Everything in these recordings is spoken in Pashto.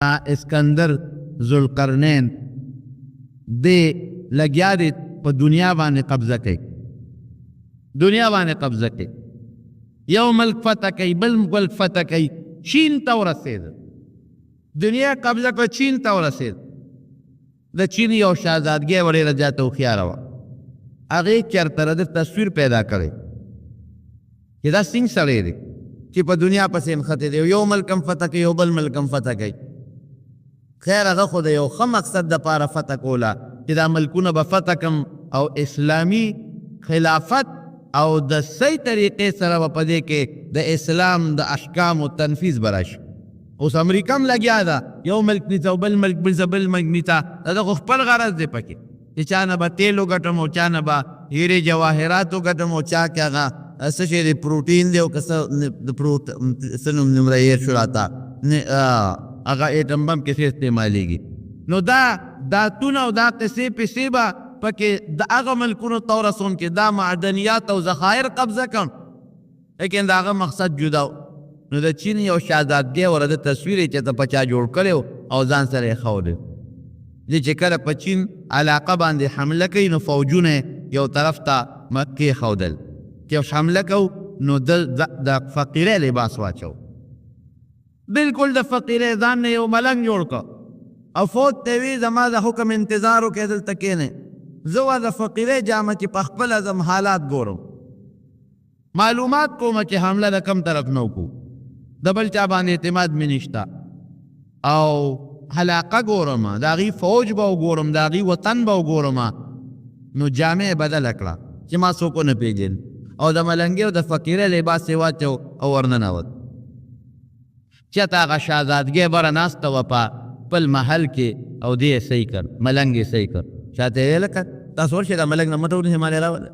اسکندر ذوالقرنین دې لګیا دی په دنیا باندې قبضه کوي، دنیا باندې قبضه کوي، یو ملک فتح کوي بل ملک فتح کوي، چین ته ورسېد، دنیا قبضه کړه چین ته ورسېد. د چین یو شهزادګۍ ډېره زیاته هوښیاره وه، هغې چېرته د تصویر پیدا کړی چې دا څنګه سړی دی چې په دنیا پسې نښتی دی، یو ملک هم فتح کوي یو بل ملک هم فتح کوي. خیر هغه خو د یو ښه مقصد دپاره فتح کوله چې دا ملکونه به فتح کړم او اسلامي خلافت او د صحیح طریقې سره به په دې کې د اسلام د احکامو تنفیذ به راشي. اوس امریکا هم لګیا ده، یو ملک نیسه او بل ملک بل ملک نیسه، دا خو خپل غرض دی پکې چې چا نه به تیل وګټم او چا نه به هیرې جواهرات وګټم او چا کې هغه څه شی دی پروټین دی او که څه نوم نمره هېر شو راته هغه ایټم بم کې څه استعمالیږي. نو دا تونه او دا قصې پسې به پکې د هغه ملکونو ته ورسوم چې دا معدنیات او ذخایر قبضه کړم، لیکن د هغه مقصد جدا و. نو د چین یو شهزادګۍ ور د تصویر یې چېرته په چا جوړ کړی او ځان سره یې ښودی. دې چې کله په چین علاقه باندې حمله کوي نو فوجونه یو طرف ته مکې ښودل، چې حمله کو نو د فقیرۍ لباس واچو، بالکل د فقیرۍ ځان نه یو ملنګ جوړ کړ او فوج ته وی زما د حکم انتظار وکړې دلته کښېنئ، زه وا د فقیرۍ جامه کې په خپله ځم حالات ګورم، معلومات کوم چې حمله د کم طرف نه وکړو، د بل چا باندې اعتماد مې نشته، او علاقه ګورم د هغې فوج به وګورم د هغې وطن به وګورم. نو جامع یې بدله کړه چې ما څوک ونه پېژني او د ملنګۍ او د فقیرۍ لباس یې واچو او ورننوت. چېرته هغه شهزادګۍ بره ناسته وه په خپل محل کې او دې یې صحیح کړ، ملنګ یې صحیح کړ. شاته یې ویل لکه تاسو ورشئ دا ملنګ نه مټه ونیسئ ما یې راوله،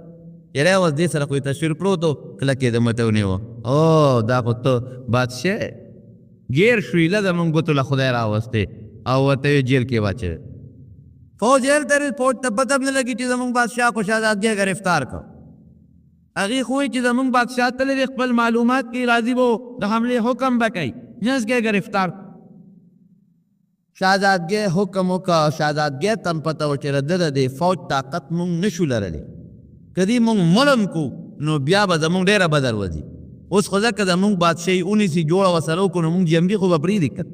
یاره اوس دې سره خو یې تصویر پروت و کلک یې د مټه ونیوه. او دا خو ته بادشاه ګیر شوې له زمونږ ګوتو له خدای راوستې او ورته یې جیل کې واچوې. فوج هېر ترې فوج ته پته هم نه لګي چې زمونږ بادشاه خو شهزادګۍ ګرفتار کړ. هغې خو وایي چې زمونږ بادشاه تللی دی خپل معلومات کې راضي به د حملې حکم به کوي، جنس کې ګرفتار. شهزادګۍ حکم وکړه، شهزادګۍ ته هم پته وه چې د دې فوج طاقت مونږ نشو لرلی، که دې مونږ مړم کو نو بیا به زمونږ ډېره بدر وځي. اوس خو ځکه زمونږ بادشاهي ونیسي جوړه ورسره وکړو نو مونږ جنګي خو به پرېږدي که،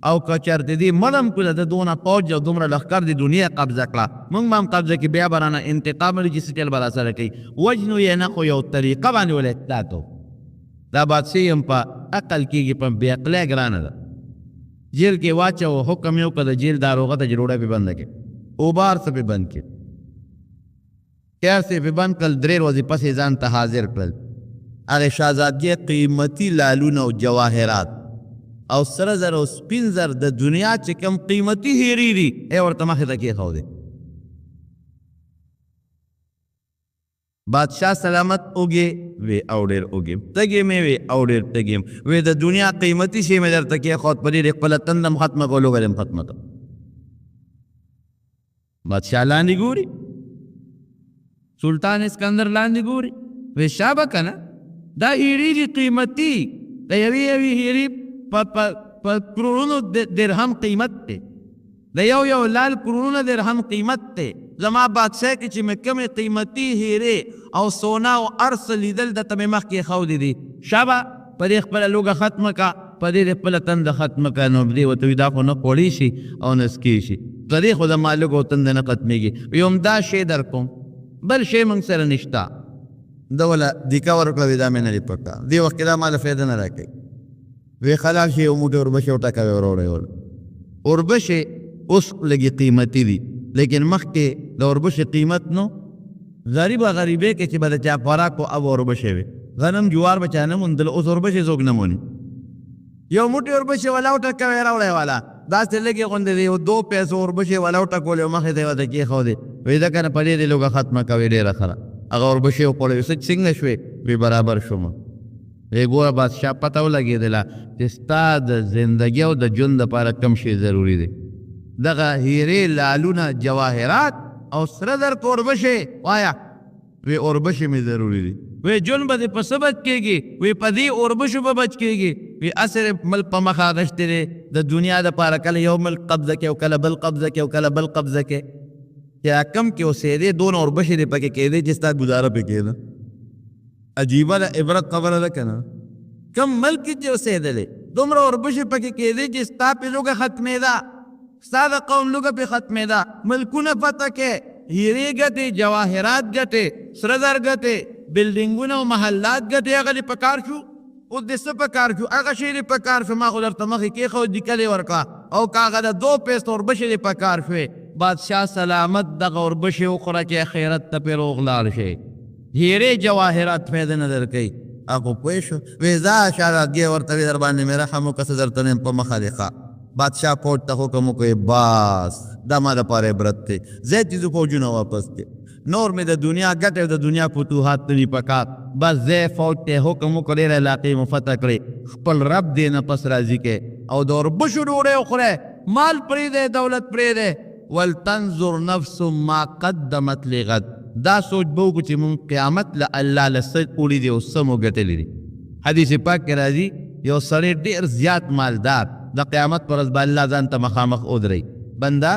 او که چېرته دې مړم کړو د دونه فوج او دومره لښکر د دنیا قبضه کړه مونږ به هم قبضه کړي، بیا به رانه انتقام لري چې څه چل به راسره کوي، وجنو یې نه خو یو طریقه باندې ول اطلاعات و. دا بادشاهي هم په عقل کېږي په بې عقلۍ ګرانه ده. جیل کې واچو حکم یې وکړه د جیل داروغه ته چې ډوډۍ پې بنده کړي، اوبار څه پې بند کړي، خیر څه پې بند کړل، 3 ورځې پسې ځان ته حاضر کړل. هغې شهزادګۍ قیمتي لالونه او جواهرات او سره زر او سپین زر د دنیا چې کوم قیمتي هیرې دي ورته مخې ته کېښودې. بادشاه سلامت اوږې وی او ډېر اوږې، تږې مې وی او ډېر تږې یم، وی د دنیا قیمتي شی مې درته کېښود، په دې د خپله تنده م ختمه کړو لوږه دې م ختمه کړه. بادشاه لاندې ګوري، سلطان اسکندر لاندې ګوري، وی شابه که نه دا هیرې دي قیمتي، د یوې هیرې په کرونو درهم قیمت دی، د یو لال کرونو درهم قیمت دی. زما بادشاه کې چې مې کمې قیمتي هیرې او سونا او هر څه لیدل درته مې مخکې ایښودې دي، شابه په دې خپله لوږه ختمه کړه، په دې د خپله تنده ختمه کړه. نو دې ورته وي دا خو نه خوړی شي او نه څکې شي، په دې خو زما لږ او تنده نه ختمېږي، وي همدا شی در کوم، بل شی موږ سره نشته. ده وله دیکه ورکړه وي دا مې نه دي پکړه، دې وخت کې دا ما له فایده نه راکوي. وی خلاص شي یو موټی اوربشې وټکوي وروړی ول. اوربشې اوس لږې قیمتي دي لیکن مخکې د اوربشې قیمت نو، غریبه غریبۍ کې چې به د چا خوراک و او اوربشې وې، غنم جوار به چا نه موندل، اوس اوربشې څوک نه موني. یو موټی اوربشې ولا وټکوي راوړی والا داسې لږې غوندې د یو 2 پیسو اوربشې ولا وټکولې او مخې ته یې ورته کېښودې، وایي ځکه نه په دې د لوږه ختمه کوې ډېره ښه ده. هغه اوربشې وخوړې، څنګه شوې؟ وی برابر شوم. وی ګوره بادشاه پته ولګېدله چې ستا د زندګۍ او د ژوند دپاره کم شی ضروري دی، دغه هیرې لالونه جواهرات او سره زر اوربشې وایا وی اوربشې مې ضروري دي وی جون به دې په څه بچ کېږي وی په دې اوربشو به بچ کېږي وی اصل ملک په مخ اغشتې دی د دنیا دپاره کله یو ملک قبضه کې او کله بل قبضه کې او کله بل قبضه کې یا کم کې اوسېدې دون اوربشې دې پکې کېدې چې ستا ګزاره پې کېده عجیبه ده عبرت خبره ده که نه کم ملک کې چې اوسېدلې دومره اوربشې پکې کېدې چې ستا پې لوږه ختمېده ستا د قوم لوږه پې ختمېده ملکونه فتح کې هیرې ګټې جواهرات ګټې سره زر ګټې بلډینګونه او محلات ګټې هغه دې په کار شو اوس دې څه په کار شو هغه شی دې په کار شو ما خو درته مخکې کېښود لیکلې ورکړه او که هغه د 2 پیسې اوربشې دې په کار شوې بادشاه سلامت دغه اوربشې وخوره چې آخرت ته پرې روغ لاړ شي هیرې جواهرات فایده نه درکوي هغه پوه شو وی ځه شهزادګۍ ورته وي در باندې مې رحم وکړه څه درته نه یم په مخه دی ښه بادشاه فوج ته حکم وکړي بس دا ما دپاره عبرت دی ځای تیزو فوجونه واپس کړي نور مې د دنیا ګټې او د دنیا فتوحات نه دي پکار بس ځای فوج ته حکم وکړه ډېره علاقې مو فتح کړې خپل رب دې نه پس راضي کې او د اوربشو ډوډۍ وخوری مال پرېږدی دولت پرېږدی ولتنظر نفس ما قدمت لغد دا سوچ به وکړو چې مونږ قیامت له الله له څه وړي دي او څه مو ګټلي دي حدیث پاک کې راځي یو سړی ډېر زیات مالدار د قیامت پر ورځ به الله ځان ته مخامخ ودرئ بنده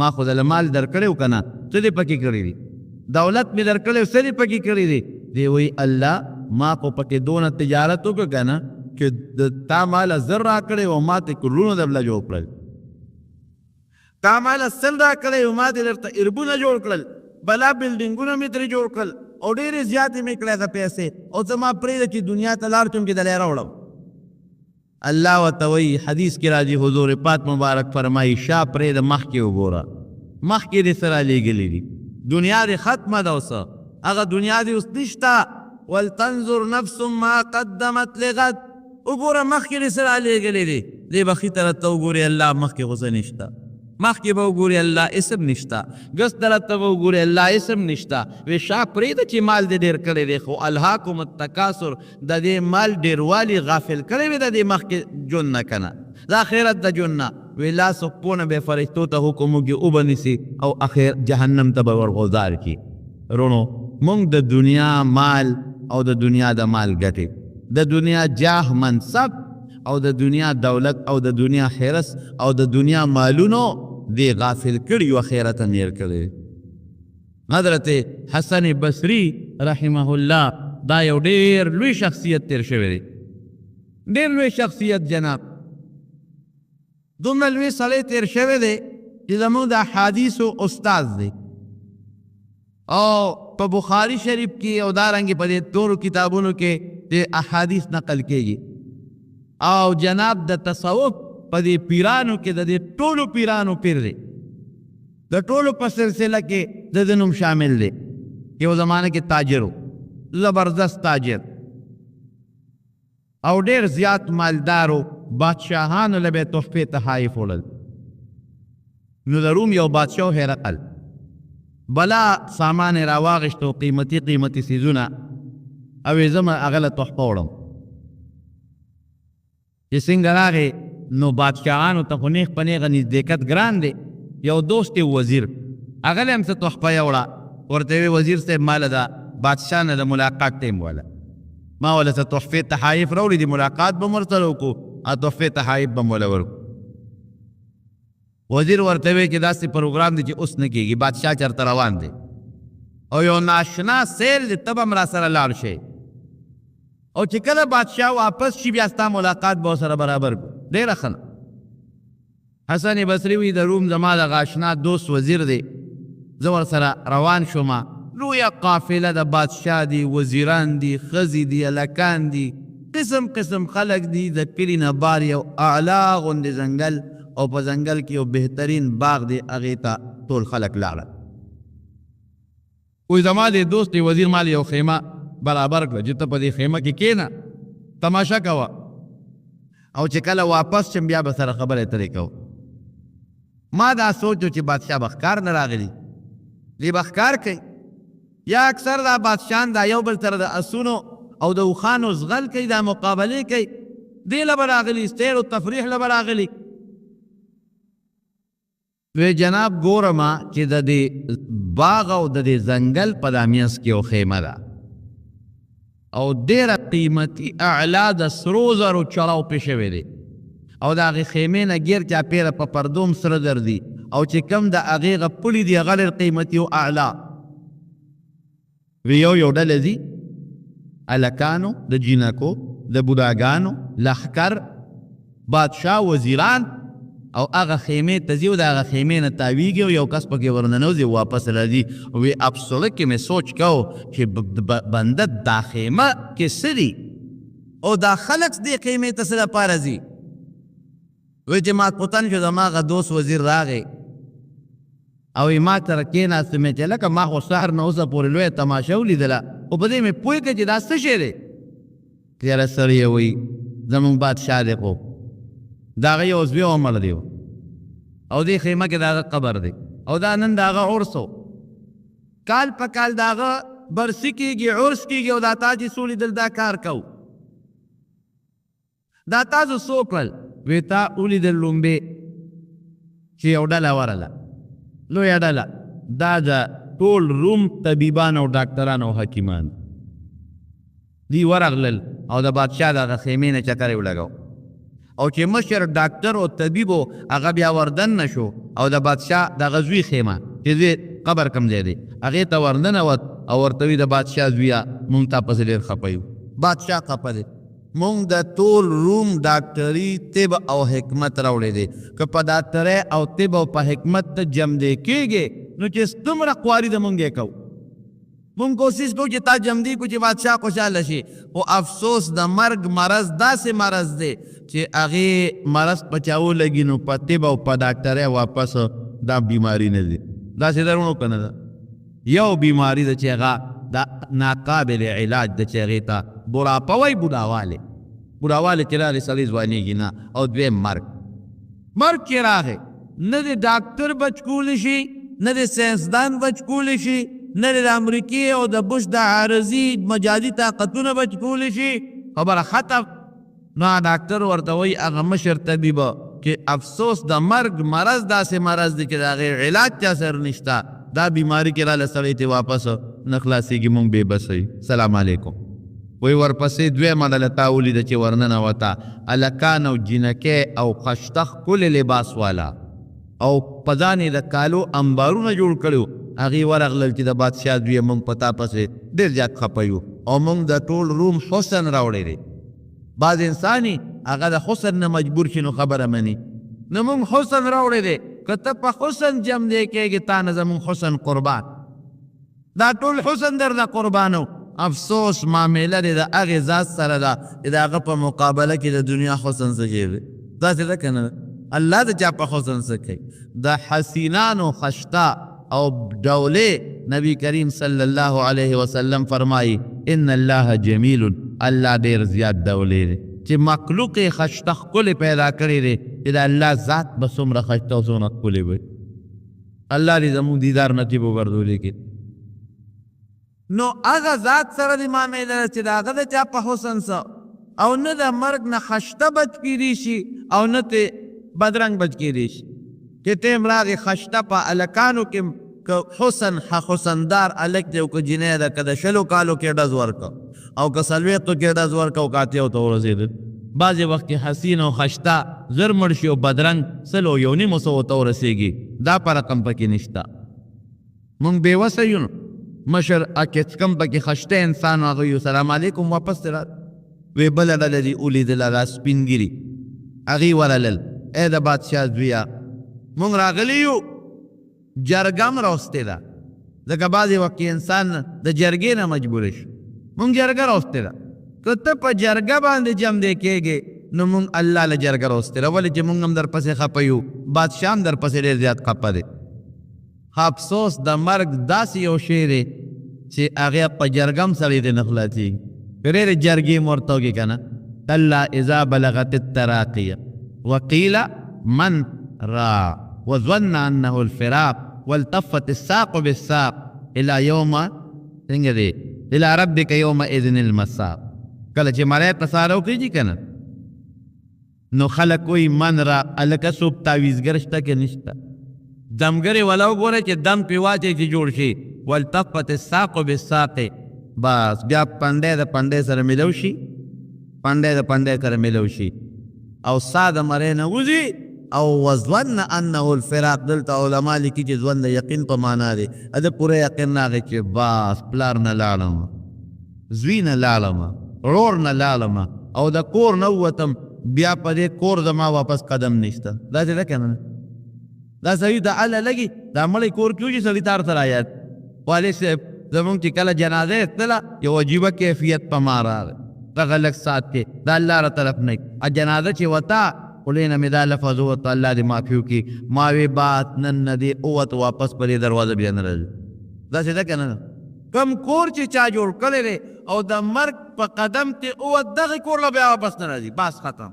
ما خو دله مال درکړی و که نه څه دې پکې کړي دي دولت مې درکړی و څه دې پکې کړي دي دی وایي الله ما خو پکې دونه تجارت وکړه که نه چې تا ماله زر راکړی و ما ته کلونه دبله جوړ کړل تا ماله 100 راکړی و ما دې درته اربونه جوړ کړل بلا بلډینګونه مې ترې جوړ کړل او ډېرې زیاتې مې کړی ده پیسې او زما پرېږده چې دنیا ته لاړ شم چې دلی راوړم الله ورته وایي حدیث کې راځي حضور پاک مبارک فرمایي شا پرېږده مخکې وګوره مخکې دې څه رالیږلي دي دنیا دې ختمه ده اوس هغه دنیا دې اوس نشته ولتنظر نفس ما قدمت لغد وګوره مخکې دې څه رالیږلي دي دې به ښي طرف ته وګورې الله مخکې خو څه نشته مخکې به وګورې الله اسم نشته ګس طرف ته به وګورې الله اسم نشته وی شا پرېږده چې مال دې ډېر کړی دی خو الهاکم التکاثر د دې مال ډېروالي غافل کړی وي د دې مخکې ژوند نه که نه د آخرت د ژوند نه وی لاس پونه به فرشتو ته حکم وکړي وبنیسي او اخر جهنم ته به ورغوزار کړي رونو موږ د دنیا مال او د دنیا د مال ګټې د دنیا جاه منصب او د دنیا دولت او د دنیا حرس او د دنیا مالونو دی غافل کړي و خیرت نیر کړي حضرت حسن بصری رحمه الله دا یو ډېر لوی شخصیت تیر شوی دی ډېر لوی شخصیت جناب دومره لوی سړی تیر شوی دی چې زموږ د احادیثو استاد دی او په بخاري شریف کې او دارنګې په دې ټولو کتابونو کې د احادیث نقل کېږي او جناب د تصوف په دې پیرانو کې د دې ټولو پیرانو پیر دی د ټولو په سلسله کې د ده نوم شامل دی یو زمانه کې تاجر و زبردست تاجر او ډېر زیات مالدارو بادشاهانو له به یې تحفې تحایف وړل نو د روم یو بادشاه هرقل بلا سامان یې راواغېشتو قیمتي قیمتي څیزونه او یې زه هغه له تحفه وړم چې څنګه راغې نو بادشاهانو ته خو نیغ په نیغه نزدېکت ګران دی یو دوست وزیر هغه له هم څه تحفه یوړه ورته وی وزیر صاحب ماله د بادشاه نه د ملاقات ټیم واله ما وله څه تحفې تحایف راوړي دي ملاقات به م ورسره وکړو او تحفې تحایف به م وله ورکړو وزیر ورته وی چې داسې پروګرام دی چې اوس نه کېږي بادشاه چېرته روان دی او یو ناشنا سیل دی ته به هم را سره لاړ شئ او چې کله بادشاه واپس شي بیا ستا ملاقات به ورسره برابر کړو ډېره ښه نه حسن بصري وي د روم زما دغه اشنا دوست وزیر دی زه ورسره روان شومه لویه قافله د بادشاه دی وزیران دی ښځې دي هلکان دي قسم قسم خلک دي د کلي نه بار یو اعلی غوندې ځنګل او په ځنګل کې یو بهترین باغ دی هغې ته ټول خلک لاړل وایي زما د دوست وزیر مال یو خیمه برابر کړه چې ته په دې خیمه کې کښېنه تماشه کوه او چې کله واپس شم بیا به سره خبرې اترې کوو ما دا سوچو چې بادشاه به ښکار نه راغلی دی به ښکار کوي یا اکثر دا بادشاهان دا یو بل سره د اسونو او د اوښانو زغل کوي دا مقابلې کوي دې له به راغلي سیر و تفریح له به راغلي وی جناب ګورمه چې د دې باغ او د دې ځنګل په دامینس کې یو خیمه ده او ډېره قیمتي اعلا د سرو زرو چړاو پې شوی دی او د هغې خیمې نه ګیر چاپېره په پردوم سره درځي او چې کوم د هغې هغه پولي دي هغه ډېر قیمتي او اعلا وی یو ډله ځي هلکانو د جینکو د بوډاګانو لښکر بادشاه وزیران او هغه خیمې ته ځي او د هغه خیمې نه تاویږي او یو کس پکې ورننوځي واپس راځي وی افسوله کې مې سوچ کو چې بنده دا خیمه کې څه دي او دا خلک دې خیمې ته څه لپاره ځي وی چې ماخوستن شو زما هغه دوست وزیر راغی او ما سره کېناست مې چې لکه ما خو سهر نه اوسه پورې لویه تماشه ولیدله خو په دې مې پوه کړه چې دا څه شی دی یاره سړی وی زمونږ بادشاه دی خو د هغه یو زوی عمر دی او دې خیمه کې د هغه قبر دی او دا نن د هغه عرس و کال په کال د هغه برسي کېږي عرس کېږي او دا تا چې څو لیدل دا کار کوو دا تاسو څو کړل وی تا ولیدل لومبې چې یو ډله ورله لویه ډله دا د ټول روم طبیبان او ډاکټران او حکیمان دی ورغلل او د بادشاه د هغه خیمې نه چکر یې ولګو او چې مشر ډاکټر او طبیب و هغه بیا وردن نه شو او د بادشاه د هغه زوی خیمه چې زوی قبر کم ځای دی هغې ته وردنوت او ورته وي د بادشاه زویه مونږ تا پسې ډېر خفه یو بادشاه خفه دی مونږ د ټول روم ډاکټري طب او حکمت راوړی دی که په ډاکټرۍ او طب او په حکمت ته جمدی کېږي نو چې څومره خواري د مونږ یې کوو مونږ کوشش کوو چې تا جمدی کو چې بادشاه خوشحاله شي خو افسوس د مرګ مرض داسې مرض دی چې هغې مرض په چاو لګي نو په طب او په ډاکټرۍ واپس دا بیماري نه دی داسې درونو که نه ده یو بیماري ده چې هغه دا ناقابل علاج ده چې هغې ته بوډاپه وایي بوډاوالی چې راغی سړی ځوانېږي نه او دویم مرګ چې راغی نه د ډاکټر بچ کولی شي نه د ساینسدان بچ کولی شي نه د امریکې او د بش د عارضي مجازي طاقتونه بچ کولی شي خبره ختم نو ډاکټر ورته وایي هغه مشر طبیبه چې افسوس د مرګ مرض داسې مرض دی چې د هغې علاج چا سره نشته دا بیماری کې راله سړی ته واپس نه خلاصېږي مونږ بې بسوي سلام علیکم وی ورپسې دویمه ډله تا ولیده چې ورننوته هلکان او جینکۍ او خشته ښکلې لباس والا او په ځان یې د کالو انبارونه جوړ کړي هغې ورغلل چې د بادشاه دوی مونږ په تا پسې ډېر زیات خفه یو او مونږ د ټول روم حسن راوړی دی بعض انساني هغه د حسن نه مجبور شي نو خبره مني نو مونږ حسن راوړی دی که ته په حسن جمدی کېږي تا نه زمونږ حسن قربان دا ټول حسن در نه قربانو افسوس معامله دی د هغې ذات سره ده چې د هغه په مقابله کې د دنیا حسن څه شی دی داسې ده که نه الله د چا په حسن څه کوي د حسینانو خشته او ډولې نبی کریم صلی الله علیه وسلم فرمایي ان الله جمیل الله ډېر زیات ډولې دی چې مخلوق یې خشته ښکلې پیدا کړی دی چې د الله ذات به څومره خشته او څومره ښکلې وي الله دې زموږ دیدار نصیب وګرځولي کې نو هغه ذات سره د معامله ده چې د هغه د چا په حسن څه او نه د مرګ نه خشته بچ کېدی شي او نه ترې بدرنګ بچ کېدی شي چې ټیم راغې خشته په هلکانو کې که حسن حسندار هلک دی او که جینۍ ده که د 20 کالو کې ډز ورکړه او که 40 کې ډز ورکړه او که 80 ته ورسېدل بعضې وخت کې حسین او خشته زر مړ شي او بدرنګ 100 او 1.5 ته ورسېږي دا په رقم پکې نشته مونږ بېوسه یو مشر اکیت کم پکې خشته انسان هغه یو سلام علیکم واپس تر وی بل ډله دې ولیدله دا سپین ګیري هغې ورلل ای د بادشاه زویه مونږ راغلي یو جرګه هم راوستې ده ځکه بعضې وخت کې انسان د جرګې نه مجبوره شي مونږ جرګه راوستې ده که ته په جرګه باندې جمدی کېږې نو مونږ الله له جرګه راوستې ده ولې چې مونږ هم در پسې خفه یو بادشاه هم در پسې ډېر زیات خفه دی افسوس د مرګ داسې یو شی دی چې هغې په جرګه هم سړی دی نه خلاصېږي ډېرې جرګې مو ورته وکړي که نه کلا اذا بلغت التراقیه وقیل من راق وظن انه الفراق والتفت الساق بالساق الى يوم څنګه دی الى ربك يومئذ المساق کله چې مړی ته ساره وکړي که نه نو خلک وایي من راق هلکه څوک تعویزګر شته که نشته دمګرې ولا وګوره چې دم پې واچوي چې جوړ شي. والتفت الساق بالساق، بس بیا پنډی د پنډی سره میلو شي، پنډی د پنډی سره میلو شي او سا د مرۍ نه وځي. او وظن انه الفراق، دلته علما لیکي چې ځوان د یقین په معنا دی. د پوره یقین راغی چې بس پلار نه لاړم، زوی نه لاړم، ورور نه لاړم او د کور نه ووتم، بیا په دې کور زما واپس قدم نشته. داسې ده که نه؟ دا سړي ته اله لګي، دا مړی کور کې وشي سړي تار سره آیات. والي صاحب زمونږ چې کله جنازه یې تله یو عجیبه کیفیت په ما راغی، دغه لږ ساعت کې دا الله را طرف نه جنازه چې وتا خولې نه مې دا لفظ ووته، الله دې معافي وکړي. ما وی بات نن نه دی اوت واپس په دې دروازه بیا نه راځي. داسې ده که نه؟ کم کور چې چا جوړ کړی دی او د مرګ په قدم ته اوت، دغه کور له بیا واپس نه راځي، بس ختم.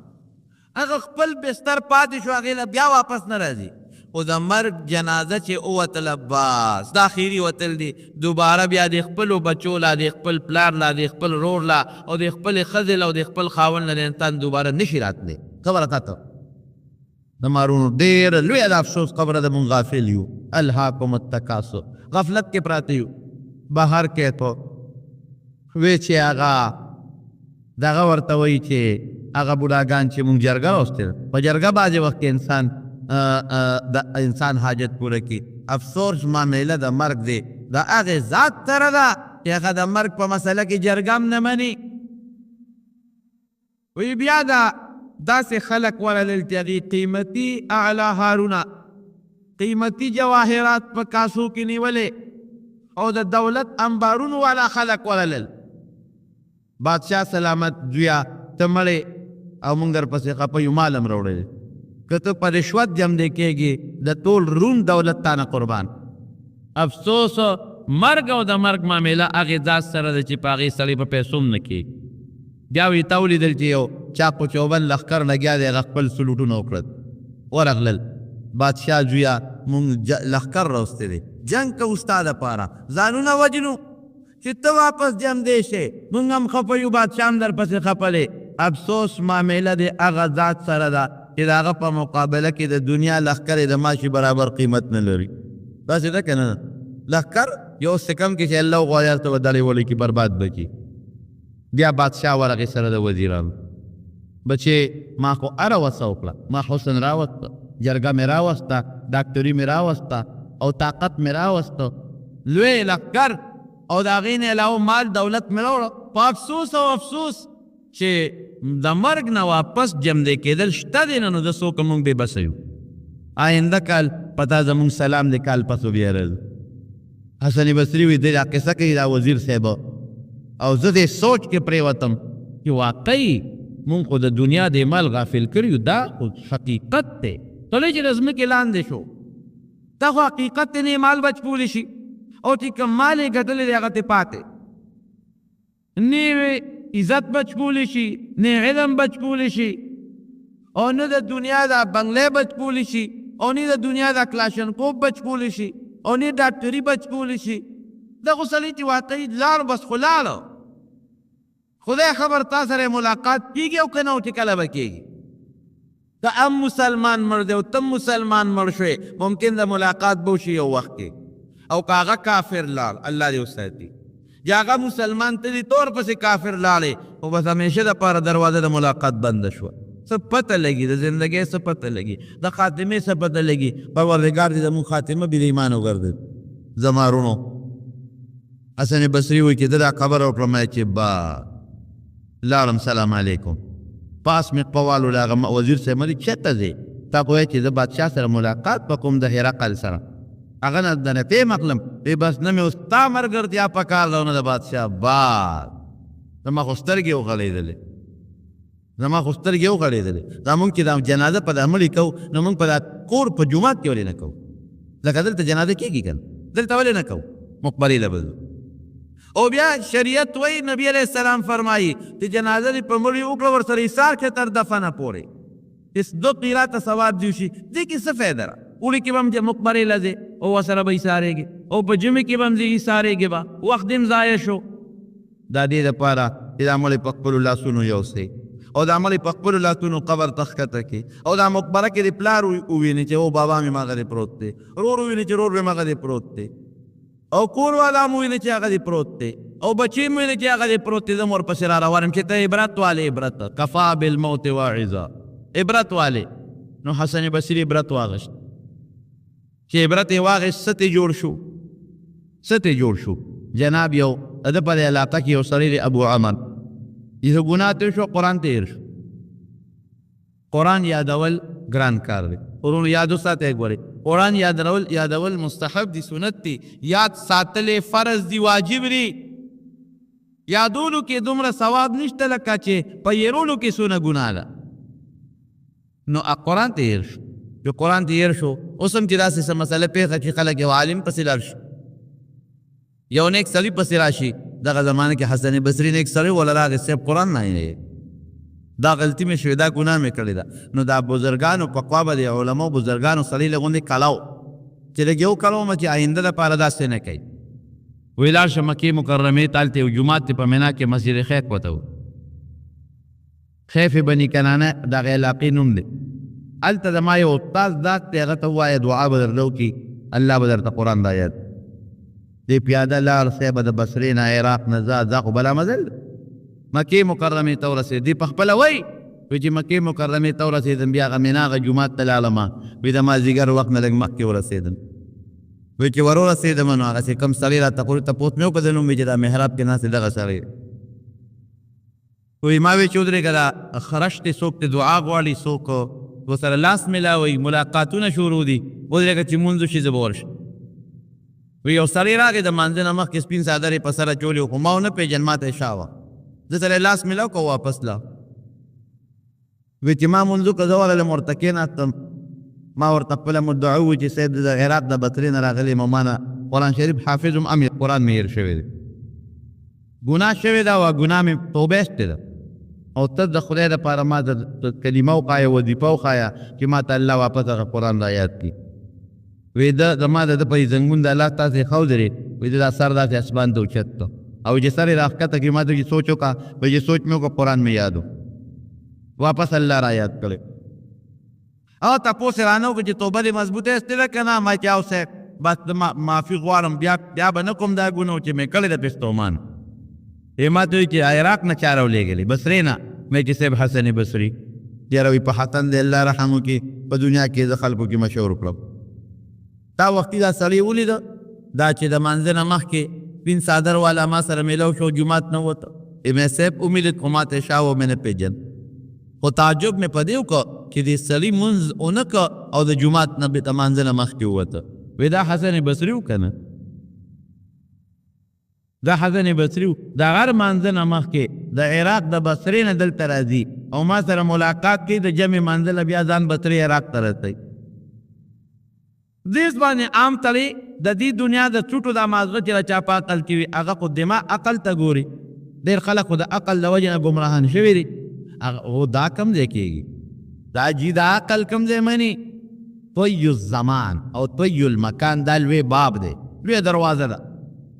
هغه خپل بستر پاتې شو، هغې له بیا واپس نه راځي. خو د مرګ جنازه چې اوتله بس دا خیري وتل دي، دوباره بیا د خپلو بچو لا، د خپل پلار لا، د خپل رور لا او د خپلې ښځې لا او د خپل خاوند لا د انسان دوباره نشي راتلی. خبره کاته د مارونو ډېره لویه د افسوس خبره ده، مونږ غافل یو. الهاکم التکاثر، غفلت کې پراته یو. بهر کې تو وی چې هغه دغه ورته وایي چې هغه بوډاګان چې مونږ جرګه راوستل، په جرګه بعضې وخت کې د انسان حاجت پوره کړي. افسوس معامله د مرګ دی، د هغې ذات سره ده چې هغه د مرګ په مسله کې جرګه هم نه مني. وی بیا داسې خلق ورلل چې هغې قیمتي اعلی هارونه، قیمتي جواهرات په کاسو کې نیولې او د دولت انبارونو والا خلق ورلل. بادشاه سلامت زویا ته مړې او مونږ درپسې خفه یو، مال هم راوړی. که ته په رشوت جم دی کېږي د ټول روم دولت تا نه قربان. افسوس مرګ او د مرګ معامله هغې ذات سره ده چې په هغې سړی په پیسو هم نه کېږي. بیا وی تا ولیدل چې یو چاقو چوبند لښکر لګیا دی، هغه خپل سلوټونه وکړل، ورغلل. بادشاه زویا مونږ لښکر راوستی دی، جنګ کوو ستا دپاره، ځانونه وجنو چې ته واپس جم دی شې، مونږ هم خفه یو، بادشاه هم درپسې خفه دی. افسوس معامله د هغه ذات سره ده چې د هغه په مقابله کې د دنیا لښکر د ماشي برابر قیمت نه لري. داسې ده که نه؟ لښکر یو سکم کې چې الله وغواړي ته به ډلې ولې کې برباد به کړي. بیا بادشاه ورغې سره د وزیرانو، بچې ما خو هره وسه وکړه، ما حسن راوسته، جرګه مې راوسته، ډاکټري مې راوسته او طاقت مې راوسته، لوی لښکر او د هغې نه علاوه مال دولت مې راوړه. په افسوس او افسوس چې د مرګ نه واپس جمدی کېدل شته دی نه، نو د څوک مونږ بې بسه یو. آینده کال پتا زمونږ سلام دی کال پسو بیا راځو. حسن بصري وی دی دا قصه کوي دا وزیر صاحب، او زه دې سوچ کې پرېوتم چې واقعي مونږ خو د دنیا د مال غافل کړي، دا خو حقیقت دی. تللی چې د ځمکې لاندې شو، دا خو حقیقت دی، نه مال بچپولی شي او چې کوم مال یې ګټلی دی هغه ترې پاتې، نه عزت بچپولی شي، نه علم بچپولی شي، او نه د دنیا دا بنگلې بچپولی شي، او نه د دنیا دا کلاشنکوف بچپولی شي، او نه ډاکټري بچپولی شي. دغه سړی چې واقعي لاړ بس خو لاړه، خدای خبر تا سره ملاقات کېږي او که نه، او چې کله به کېږي. که هم مسلمان مړ دی او ته مسلمان مړ شوې، ممکن د ملاقات به وشي یو وخت کې، او که هغه کافر لاړ الله دې وساتي، یا هغه مسلمان ته دې طور پسې کافر لاړې، خو بس همیشه دپاره دروازه د ملاقات بنده شوه. څه پته لګي د زندګۍ، څه پته لګي د خاتمې، څه پته لګي. پروردګار دې زموږ خاتمه بې ایمان وګرځوي. زما وروڼو حسن بصري وایي چې ده دا خبره وکړم چې با لاړم سلام علیکم، پاس مې قوالو له هغه وزیر صاحب مې چېرته ځې؟ تا خو وایي چې زه بادشاه سره ملاقات به کوم د هرقل سره، هغه نه د نفې مقلم وی بس نه مې اوس تا ملګرتیا په کار ده او نه د بادشاه باد. زما خو سترګې وغړېدلې، زما خو سترګې وغړېدلې. دا مونږ چې دا جنازه په دا مړي کوو، نو مونږ په دا کور په جومات کې ولې نه کوو؟ لکه دلته جنازه کېږي که نه، دلته ولې نه کوو؟ مقبرې له به ځو. او بیا شریعت وایي، نبی علیه السلام فرمایي چې جنازه دې په مړي وکړه، ورسره ایثار کړه تر دفنه پورې، چې 2 قیراته ثواب دې وشي. دې کې څه فایده ده؟ اوړي کې به هم مقبرې له ځې او ورسره به ایثارېږي، او په ژمي کې به هم ځې ایثارېږي به، وخت دې هم ضایع شو. دا دې دپاره چې دا مړی په خپلو لاسونو یوسئ. او د عمل په خپلو لاسونو قبر ته ښکته کړي او دا مقبره کې د پلار وویني چې او بابا مې مغه دی پروت دی، رور وویني چې رور مې مغه دی پروت دی، او کور والا مو ویني چې هغه دی پروت دی، او بچی مو ویني چې هغه دی پروت دی. زه مو ورپسې را روان یم چې ته عبرت والې عبرت کفا بالموت واعظا، عبرت والې. نو حسن بصري عبرت واغشت چې عبرت یې واغشت څه ته جوړ شو، څه ته جوړ شو. جناب یو د په دې علاقه کې یو سړی دی ابو عمر، یې ګناه تېر شو، قرآن تېر شو. قرآن یادول ګران کار دی، ورونو یادو ساته ګورئ. قرآن یادول مستحب دی، سنت دی، یاد ساتل فرض دی، واجب دی. یادولو کې دومره ثواب نشته لکه چې په یېرولو کې څونه ګناه ده. نو قرآن تېر شو، چې قرآن تېر شو اوس هم چې داسې څه مسله پېښه چې خلک یو عالم پسې لاړ شي، یو نیک سړي پسې راشي. دغه زمانه کې حسن بصري نیک سړی ولا راغی صاحب قرآن نه یې دا غلطي مې شوې، دا ګناه مې کړې ده. نو دا بزرګانو په خوا به د علماو بزرګانو سړی له غوندې کلاو چې لږ یو کلو مه چې آینده دپاره داسې نه کوي. وی لاړ شه مکې مکرمې ته، هلته یو جومات دی په مینا کې، مسجد خیف ورته و، خیف بني کنانه دغه علاقې نوم دی. هلته زما یو استاد ذات دی، هغه ته ووایه دعا به درله وکړي، الله به درته قرآن د آیات. دی پیاده لاړ، صاحبه د بصرې نه عراق نه ځه، دا خو بلا مزل ده. مکې مکرمې ته ورسېد، دی پخپله وایي وی چې مکې مکرمې ته ورسېدم، بیا هغه مینا هغه جومات ته لاړم، وی د مازدیګر وخت نه لږ مخکې ورسېدم. وی چې ور ورسېدم نو هغسې کوم سړي راته تپوس مې وکړ، د نوم مې چې دا محراب کې ناست دی دغه سړی. وی ما وی چې ودرېږه دا خرش دی، څوک ته دعا غواړي، څوک ورسره لاس میلاوي، ملاقاتونه شروع دي، ودرېږه چې مونځ وشي زه به ورشم. وی یو سړی راغی د مانځه نه مخکې سپین څادر یې په سره چولې و، خو ما ونه پېژن، ما ته یې شا وه، زه سره لاس میلاو که واپس لا. وی چې ما مونځ وکړه زه ورغلم ورته کېناستم، ما ورته خپله مدعا ووي چې صاحب د عراق د بصرې نه راغلی یم او ما نه قرآن شریف حافظ ام قرآن مې هېر شوی دی، ګناه شوې ده او ګناه مې توبه ایستې ده، او ته د خدای دپاره ما د کلمه وښایه، وظیفه وښایه چې ما ته الله واپس هغه قرآن را یاد کړي. وی د زما د ده په زنګون د الله تاسې ښودرې، وی د دا سر داسې اسمان ته اوچت کړه، او چې سر یې را ښکته کړي، ما ته چې سوچ وکړه، وی چې سوچ مې وکړه قرآن مې یاد و، واپس الله را یاد کړی. او تپوس یې رانه وکړه چې توبه دې مضبوطه ایستې ده که نه؟ ما چې او صاحب بس معافي غواړم، بیا به نه کوم دا ګناه چې مې کړې ده پستومان. یې ما ته وایي چې عراق نه چا راولېږلې، بصرې نه. مې چې صاحب حسن بصري یاره وایي په حسن دی الله رحم وکړي، په دنیا کې د خلکو کې مشهور کړم. دا وختي دا سړی ولیده، دا چې د مانځه نه مخکې سپین څادر والا ما سره میلاو شو، جومات نه وته، مې صاحب ومېلید خو ما ته شا و، مې نه پېژن. خو تعجب مې په دې وکړه چې دې سړي مونځ ونه کړه او د جومات نه د مانځه نه مخکې ووته. وی دا حسن بصري و که نه؟ دا حسن بصري و، د هغه مانځه نه مخکې د عراق د بصرې نه دلته راځي او ما سره ملاقات کوي، د جمع مانځه نه بیا ځان بصرې عراق ته رسوي. دې باندې عام تړي د دې دنیا د څوټو دا مازغه چې را چا په عقل کې وي، هغه خو دماغ عقل ته ګوري. ډېر خلک خو د عقل له وجې نه ګمراهان شوي دي. هو دا کم ځای کېږي، دا جي د عقل کم ځای مني. طی الزمان او طی المکان دا لوی باب دی، لوی دروازه ده،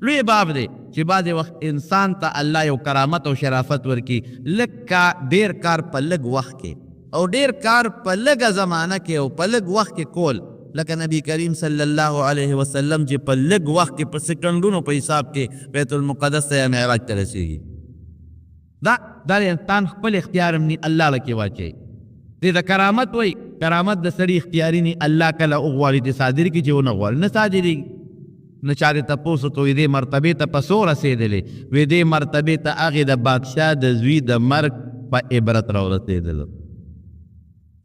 لوی باب دی چې بعضې وخت انسان ته الله یو کرامت او شرافت ورکي، لږ ډېر کار په لږ وخت کې او ډېر کار په لږه زمانه کې او په لږ وخت کې کول، لکه نبی کریم صلی الله علیه وسلم چې په لږ وخت کې په سکندونو په حساب کې بیت المقدس ته یا معراج ته رسېږي. دا انسان خپل اختیار هم ني، الله له کې واچوي. دې ته کرامت وایي. کرامت د سړي اختیاري ني، الله کله وغواړي چې صادر کړي، چې ونه غواړي نه صادرېږي. نه چا دې تپوس وکړو دې مرتبې ته په څو رسېدلې؟ وی دې مرتبې ته هغې د بادشاه د زوی د مرګ په عبرت را ورسېدلو.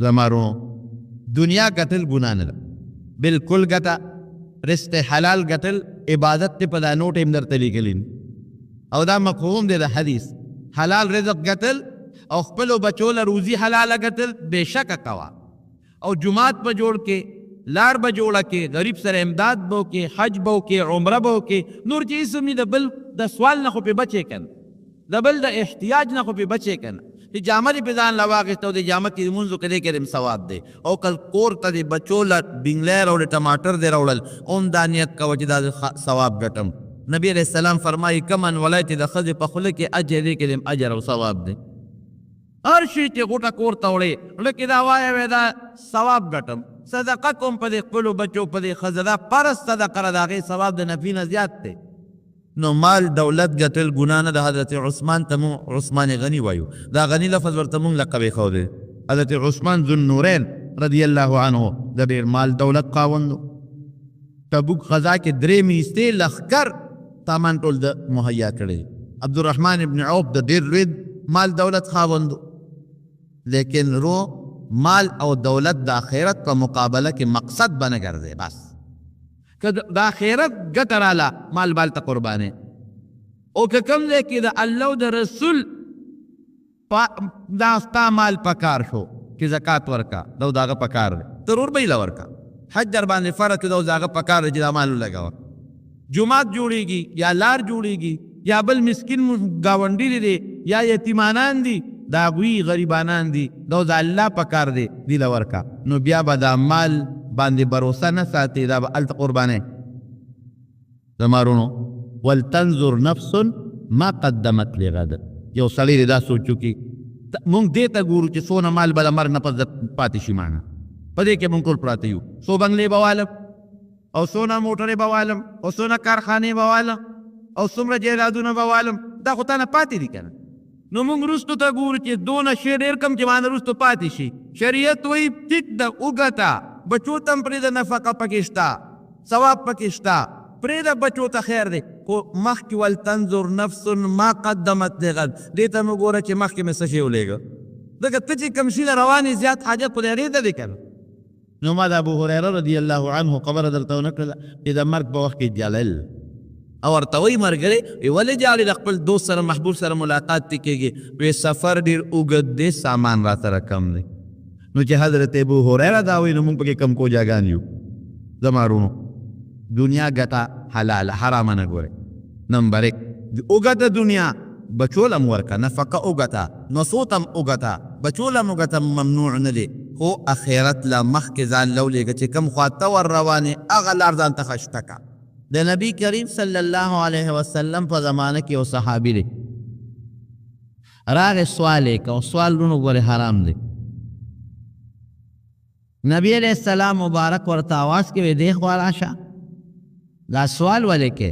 زما ورونو دنیا ګټل ګناه نه ده، بالکل ګټه رزق حلال ګټل عبادت ته په دا نوټ هم درته لیکلي او دا مفهوم دی د حدیث. حلال رزق ګټل او خپلو بچو له روزي حلاله ګټل بېشکه کوه، او جومات به جوړ کې، لار به جوړه کې، غریب سره امداد به وکې، حج به وکې، عمره به وکې، نور چې هېڅ هم ني، د بل د سوال نه خو پې بچې که نه، د بل د احتیاج نه خو پې بچې که نه. چې جامه دې پې ځان له واخېسته او د جامه کې لمونځ وکړې، دې کې هم ثواب دی. او که کور ته دې بچو له بینګلی راوړې، ټماټر دې راوړل، هم دا نیت کوه چې دا ثواب ګټم. نبی علیہ السلام فرمایي کمن ولای چې د ښځې په خوله کې اجر دی، کې هم اجر او ثواب دی. هر شي چې غوټه کور ته وړې لکه دا وایه وی دا ثواب ګټم صدقه کوم په دې خپلو بچو په دې ښځه دا فرض صدقه ده د هغې ثواب د نفي نه زیات دی نو مال دولت ګټل ګناه نه د حضرت عثمان ته مونږ عثمان غني وایو دا غني لفظ ورته مونږ لقب ایښودی حضرت عثمان ذو النورین رضی الله عنه د ډېر مال دولت خاوند تبوک غزا کې 3 میاشتې لښکر سامان ټول د مهیا کړی عبدالرحمن ابن عوف د ډېر لوی مال دولت خاوند لیکن رو مال او دولت د آخرت په مقابله کې مقصد بنه ګرځي بس که د آخرت ګټه راله مال بال ته قربانې او که کوم ځای کې د الله او د رسول دا ستا مال پکار شو چې زکات ورکا دا د هغه پکار دی ضرور به یې له ورکا حج در باندې فرض کړه دا د هغه پکار دی چې دا مال ولګوه جومات جوړېږي یا لار جوړېږي یا بل مسکین ګاونډي دی یا یتیمانان دي دا هغوی غریبانان دي دا د الله پکار دی دی له ورکا نو بیا به دا مال باندې بروسه نه ساتي دا به هلته قربانې زمارونو ولتنظر نفس ما قدمت لغد یو سړی دی دا سوچو کې مونږ دې ته ګورو چې څونه مال به د مرګ نه پس پاتې شي مانه په دې کې مونږ ټول پراته یو څو بنګلې به والم او څونه موټرې به والم او څونه کارخانې به والم او څومره جایدادونه به والم دا خو تا نه پاتې دي که نه نو مونږ وروستو ته ګورو چې دونه شی ډېر کم چې مانه وروستو پاتې شي شریعت وایي ټیک ده وګټه بچو ته هم پرېږده نفقه پکې شته ثواب پکې شته پرېږده بچو ته خیر دی خو مخکې ولتنظر نفس ما قدمت لغد دې ته مو ګوره چې مخکې مې څه شی ولېږه ځکه ته چې کوم شي له روانې زیات حاجت خو د هغې ته دی که نه نو ما د ابو هریره رضی الله عنه خبره درته ونه کړله چې د مرګ په وخت کې جلل او ورته وایي ملګری ولې جالې د خپل دوست سره محبوب سره ملاقات دې کېږي وی سفر ډېر اوږد دی سامان را سره کم دی نو چې حضرت ابو هریره دا وایي نو مونږ پکې کم کوجاګان یو زما رونو دنیا ګټه حلاله حرامه نه ګورئ نمبر 1 اوږده دنیا بچو لم ورکه نفقه اوږته نصوت هم اوږته بچو لم اوږته ممنوع نه دی خو اخرت له مخکې ځان لولېږه چې کوم خواته ور روانې هغه لار ځان ته خشته که د نبی کریم صلی الله علیه وسلم په زمانه کې یو صحابي دی راغې سوال یې که او سوال لونو ګورې حرام دی نبی علیہ السلام مبارک ورته آواز کې وی دی خوا راشه دا سوال ولې کې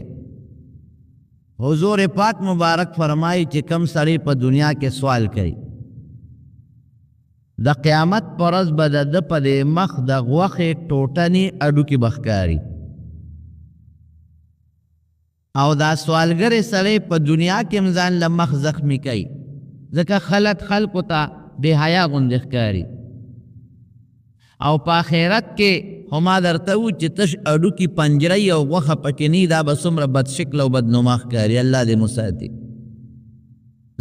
حضور پاک مبارک فرمایي چې کم سړی په دنیا کې سوال کوي د قیامت پر ورځ به د ده په دې مخ د غوښې ټوټنې اډوکې به ښکاري او دا سوالګرې سړی په دنیا کې هم ځان له مخ زخمي کوي ځکه خلک خلکو ته بې حیا غوندې ښکاري او په آخرت کې هما درته وو چې تش اډوکي پنجرۍ او غوښه پکې نه دا به څومره بدشکله او بدنما ښکاري الله دې مو ساتي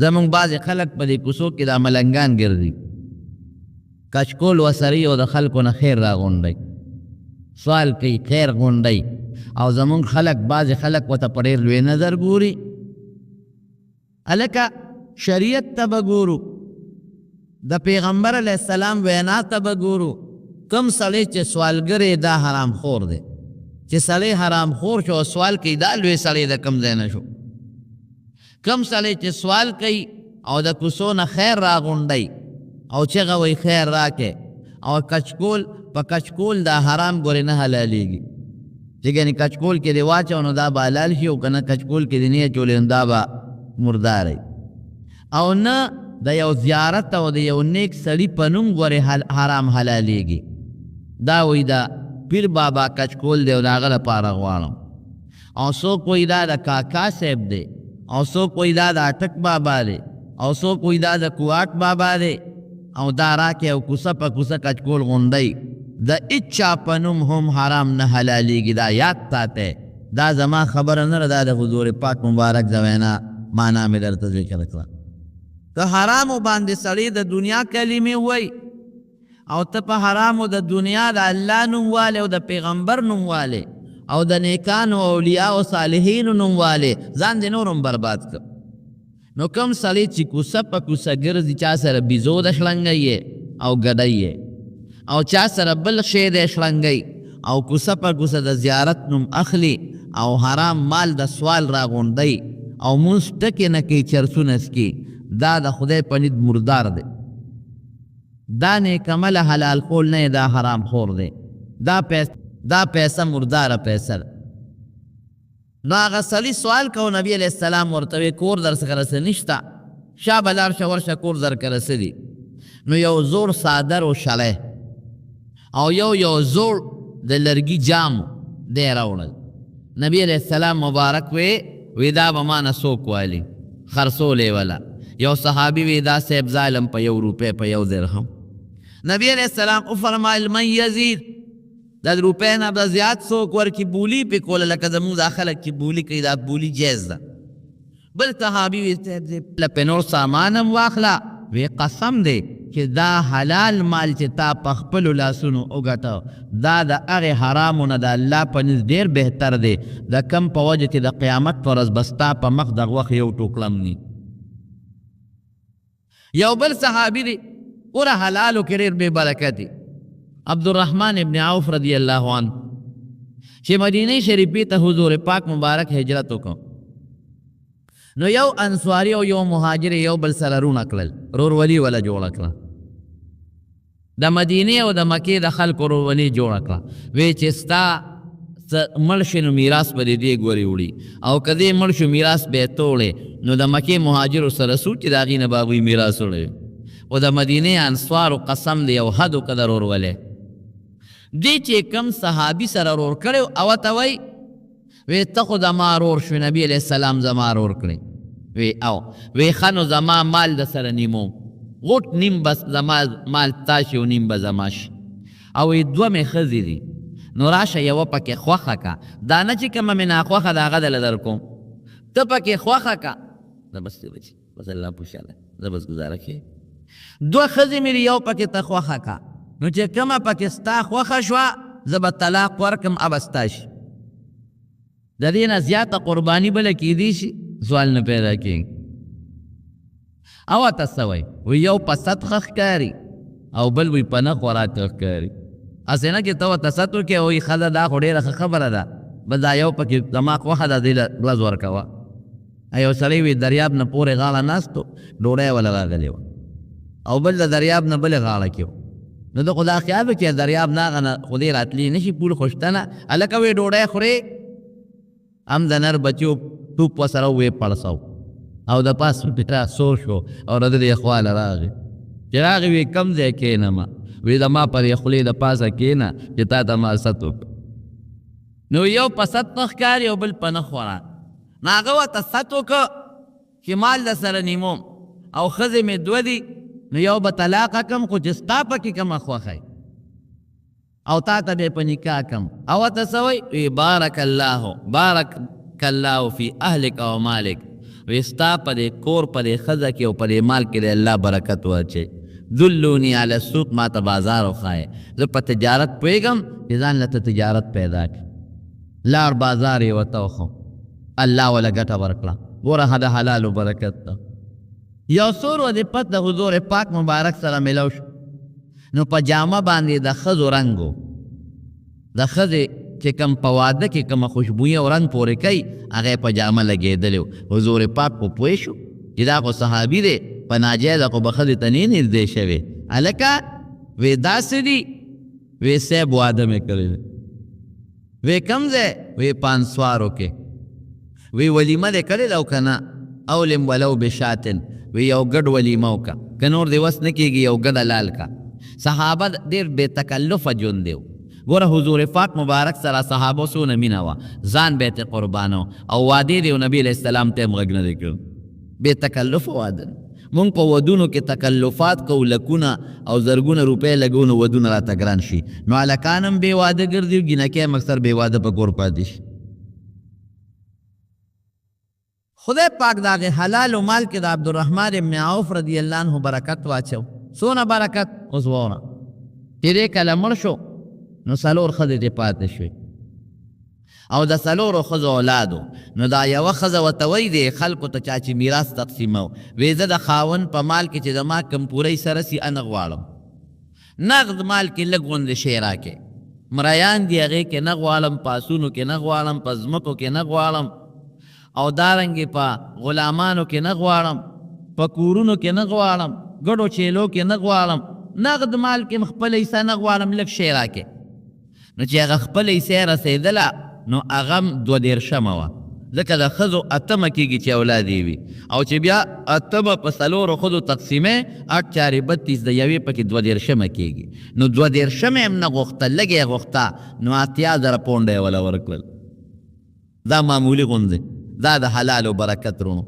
زمونږ بعضې خلک په دې کوڅو کې دا ملنګان ګرځي کچکول وسري او د خلکو نه خیر راغونډئ سوال کوي خیر غونډئ او زمونږ خلک بعضې خلک ورته په ډېر لوی نظر ګوري هلکه شریعت ته به ګورو د پیغمبر علیه السلام وینا ته به ګورو کم سړی چې سوالګر دا حرام خور دی چې سړی حرام خور شو او سوال کوي دا لوی سړی د کم ځای نه شو کم سړی چې سوال کوي او د کوڅو نه خیر راغونډئ او چغه وایي خیر راکې او کچکول په کچکول دا حرام ګورې نه حلالېږي چې ګنې کچکول کې دې واچو نو دا به حلال شي او که نه کچکول کې دې نه اچولې نو دا به مرداری او نه د یو زیارت او د یو نیک سړي په نوم ګورې حرام حلالېږي دا وایي دا پیر بابا کچکول دی او د هغه لپاره غواړم او څوک وایي دا د کاکا صاحب دی او څوک وایي دا د اټک بابا دی او څوک وایي دا د کوواټ بابا دی او دا راکې او کوڅه په کوڅه کچکول غونډئ د اچا په نوم هم حرام نه حلالېږي دا یاد ساتئ دا زما خبره نه ده دا د حضور پاک مبارک د وینا معنا مې درته ذکر کړه که حرامو باندې سړی د دنیا کلمې وایي او ته په حرامو د دنیا د الله نوم والې او د پیغمبر نوم والې او د نیکانو اولیاء او صالحینو نوم والې ځان دې نور هم برباد کړ نو کوم سړی چې کوڅه په کوڅه ګرځي چا سره بیزو د شلنګی او ګډی او چا سره بل شی د شلنګی او کوڅه په کوڅه د زیارت نوم اخلي او حرام مال د سوال راغونډی او مونځ ټکې نه کوي چرسونه څکي دا د خدای په نید مردار دی دا نیک عمل حلال خول نه دا حرام خور دی دا پیسه مرداره پیسه ده. نو هغه سړي سوال کو نبی علیہ السلام ورته کور در څخه رسه نشته شا به لاړ شه ورشه کور در که رسه دي نو یو زور صادر و شلی او یو زور د لرګي جام دی راوړل. نبی علیہ السلام مبارک وی دا به ما نه څوک والي خرڅولې ولا یو صحابي وی دا صاحب ظالم په 1 روپۍ په 1 درهم. نبی علیہ السلام وفرمایل من یزید دا روپۍ نه به زیات څوک ورکي بولی پې کوله لکه زمونږ دا خلک چې بولی کوي دا بولی جایز ده. بل صحابي وی پې نور سامان هم واخله وی قسم دی چې دا حلال مال چې تا په خپلو لاسونو وګټه دا د هغې حرامو نه د الله په نزد ډېر بهتر دی د کم په وجه چې د قیامت په ورځ به ستا په مخ د غوښې یو ټوکړه هم ني. یو بل صحابي دی اوره حلالو کې ډېر بې برکت عبدالرحمن ابن عوف رضی الله عنه چې مدینه شریفې ته حضور پاک مبارک هجرت وکړ نو یو انصاري او یو مهاجر یو بل سره رونه کړل رورولي ولا جوړه کړه د مدینې او د مکې د خلکو رورولي جوړه کړه وی چې ستا مړ شي نو میراث به دې ګورې وړي او که دې مړ شو میراث به یې توړې نو د مکې مهاجرو سره سو چې د هغې نه به هغوی میراث وړی او د مدینې انصارو قسم دی یو حد وکړه د رورولۍ دی چې کم صحابي سره رور کړی او ته وی وی ته خو زما رور شوې نبي علیہ السلام زما رور کړی وی او وی ښه نو زما مال د سره نیموم غوټ نیم بس زما مال تا شي او نیم به زما شي او وی 2 مې ښځې دي نو راشه یوه پکې خوښه کا دا نه چې کومه مې ناخوښه د هغه دله در کوم ته پکې خوښه کا دا بس دی بچي بس الله پوښاله زه بس ګزاره کوي 2 ښځې مې یو پکې ته خوښه کا نو چې کومه پکې ستا خوښه شوه زه به طلاق ورکم ابه ستا شي د دې نه زیاته قرباني بله کیدی شي سوال نه پیدا کېږي. او ته څه وایي وی یو په ست ښه ښکاري او بل وی په نه خوراک ښه ښکاري هسې نه چې ته ورته ست وکړې وایي ښځه دا خو ډېره ښه خبره ده بس دا یو پکې زما خوښه ده دې له ورځ ورکوه. یو سړی وي دریاب نه پورې غاړه ناست و ډوډۍ وله راغلې وه او بل د دریاب نه بلې غاړه کې و نو ده خو دا خیال و چې دریاب نه هغه نه خو دې راتلي نه شي پول خو شته نه هلکه وی ډوډۍ خورې هم د نر بچو ټوپ ورسره ویې پړسو او د پاس را سور شو او د دې خواله راغی چې راغی وی کم ځای کښېنمه وی زما پر یې خولې د پاسه کښېنه چې تا ته ما ست وکړه نو یو په ست نه ښکاري او بل په نه خوراک نو هغه ورته ست وکړه چې مال د سره نیموم او ښځې مې 2 دي نو یو به طلاقه کم خو چې ستا پکې کومه خوښه او تا ته به په نکاح کم او ته څه وایي بارک الله فی اهلک او مالک وی ستا په دې کور په دې ښځه کې او په دې مال کې د الله برکت واچوي. دلونی علی السوق ما ته بازار وښایې زه په تجارت پوهېږم چې ځان له ته تجارت پیدا کړي لار بازار یې ورته وښو الله وله ګټه ورکړه ګوره د حلالو برکت ته. یو څو ورځې پس د حضور پاک مبارک سره ملو شو نو په جامه باندې د ښځو رنګ و د ښځې چې کم په واده کې کومه خوشبویي او رنګ پورې کوي هغه په جامه لګېدلی و. حضور پاک خو پوه شو چې دا خو صحابي دی په ناجایزه خو به ښځې ته نه نږدې شوې هلکه وی داسې دي وی صاحب واده مې کړی دی وی کم ځای وی په انصارو کې وی ولیمه دې کړې ده او که نه اولم ولو بشاتن وی یو ګډ ولیمه وکړه که نور دې وس نه کېږي یو ګډه لال کا. صحابه ډېر بې تکلفه ژوند دی ګوره حضور پاک مبارک سره صحابو څونه مینه وه ځان به یې ته قربانو او وعدې دی نبي علیه السلام ته هم غږ نه دی کړی بې تکلفه واده. مونږ په ودونو کې تکلفات کوو لکونه او زرګونه روپۍ لګو نو ودونه راته ګران شي نو هلکان هم بې واده ګرځي ګینکۍ هم اکثر بې واده په کور پاتې شي. خدای پاک د هغې حلالو مال کې د عبدالرحمن ابن عوف رضی الله عنه برکت واچو. څونه برکت اوس واوره چې دې کله مړ شو نو 4 ښځې دې پاتې شوې او د 4 ښځو اولادو نو دا یوه ښځه ورته وایي دی خلکو ته چا چې میراث تقسیمو وی زه د خاوند په مال کې چې زما کم پوری سره سي نه غواړم نغد مال کې لږ غوندې شی راکې مریان دي هغې کې نه غواړم پاسونو کې نه غواړم په ځمکو کې نه غواړم او دارنګې په غلامانو کې نه غواړم په کورونو کې نه غواړم ګډو چیلو کې نه غواړم نغد مال کې خپل حصہ نه غواړم لږ شی راکې. نو چې هغه خپل حصه یې رسېدله نو هغه هم 22 وه، ځکه د ښځو 8 کېږي چې اولاد یې وي، او چې بیا 8 په 4 ښځو تقسیمې 8 4 32 د یوې پکې 22 کېږي. نو 22 هم نه غوښته، لږ یې غوښته، نو 80,000 پونډه یې وله ورکړل. دا معمولي غوندې، دا د حلالو برکت رونو.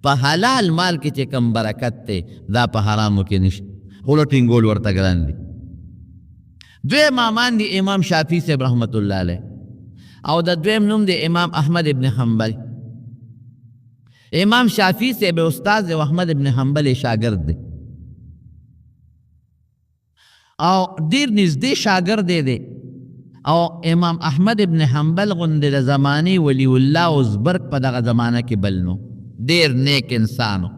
په حلال مال کې چې کم برکت دی دا په حرامو کې نشته، خوله ټینګول ورته ګران دي. دویم امامان دی امام شافعي صاحب رحمت الله علیه، او د دویم نوم دی امام احمد ابن حنبل. امام شافعي صاحب استاد دی او احمد ابن حنبل شاگرد دی، او ډیر نږدې شاگرد دی. او امام احمد ابن حنبل غوندې د زمانې ولی الله او زبرګ په دغه زمانه کې بل نو، ډیر نیک انسانو.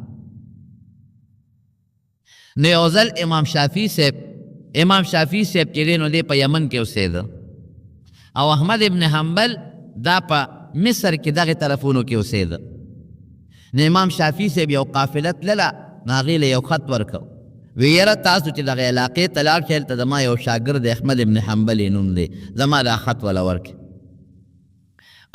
نو یو ځل امام شافعي صاحب چې دی نو دی په یمن کې اوسېده، او احمد ابن حنبل دا په مصر کې دغه طرفونو کې اوسېده. نو امام شافعي صاحب یو قافله تلله، نو هغې له یو خط ورکړ، وی یاره تاسو چې دغه علاقې ته لاړ شئ هلته زما یو شاګرد احمد ابن حنبل یې نوم دی، زما دا خط وله ورکړي.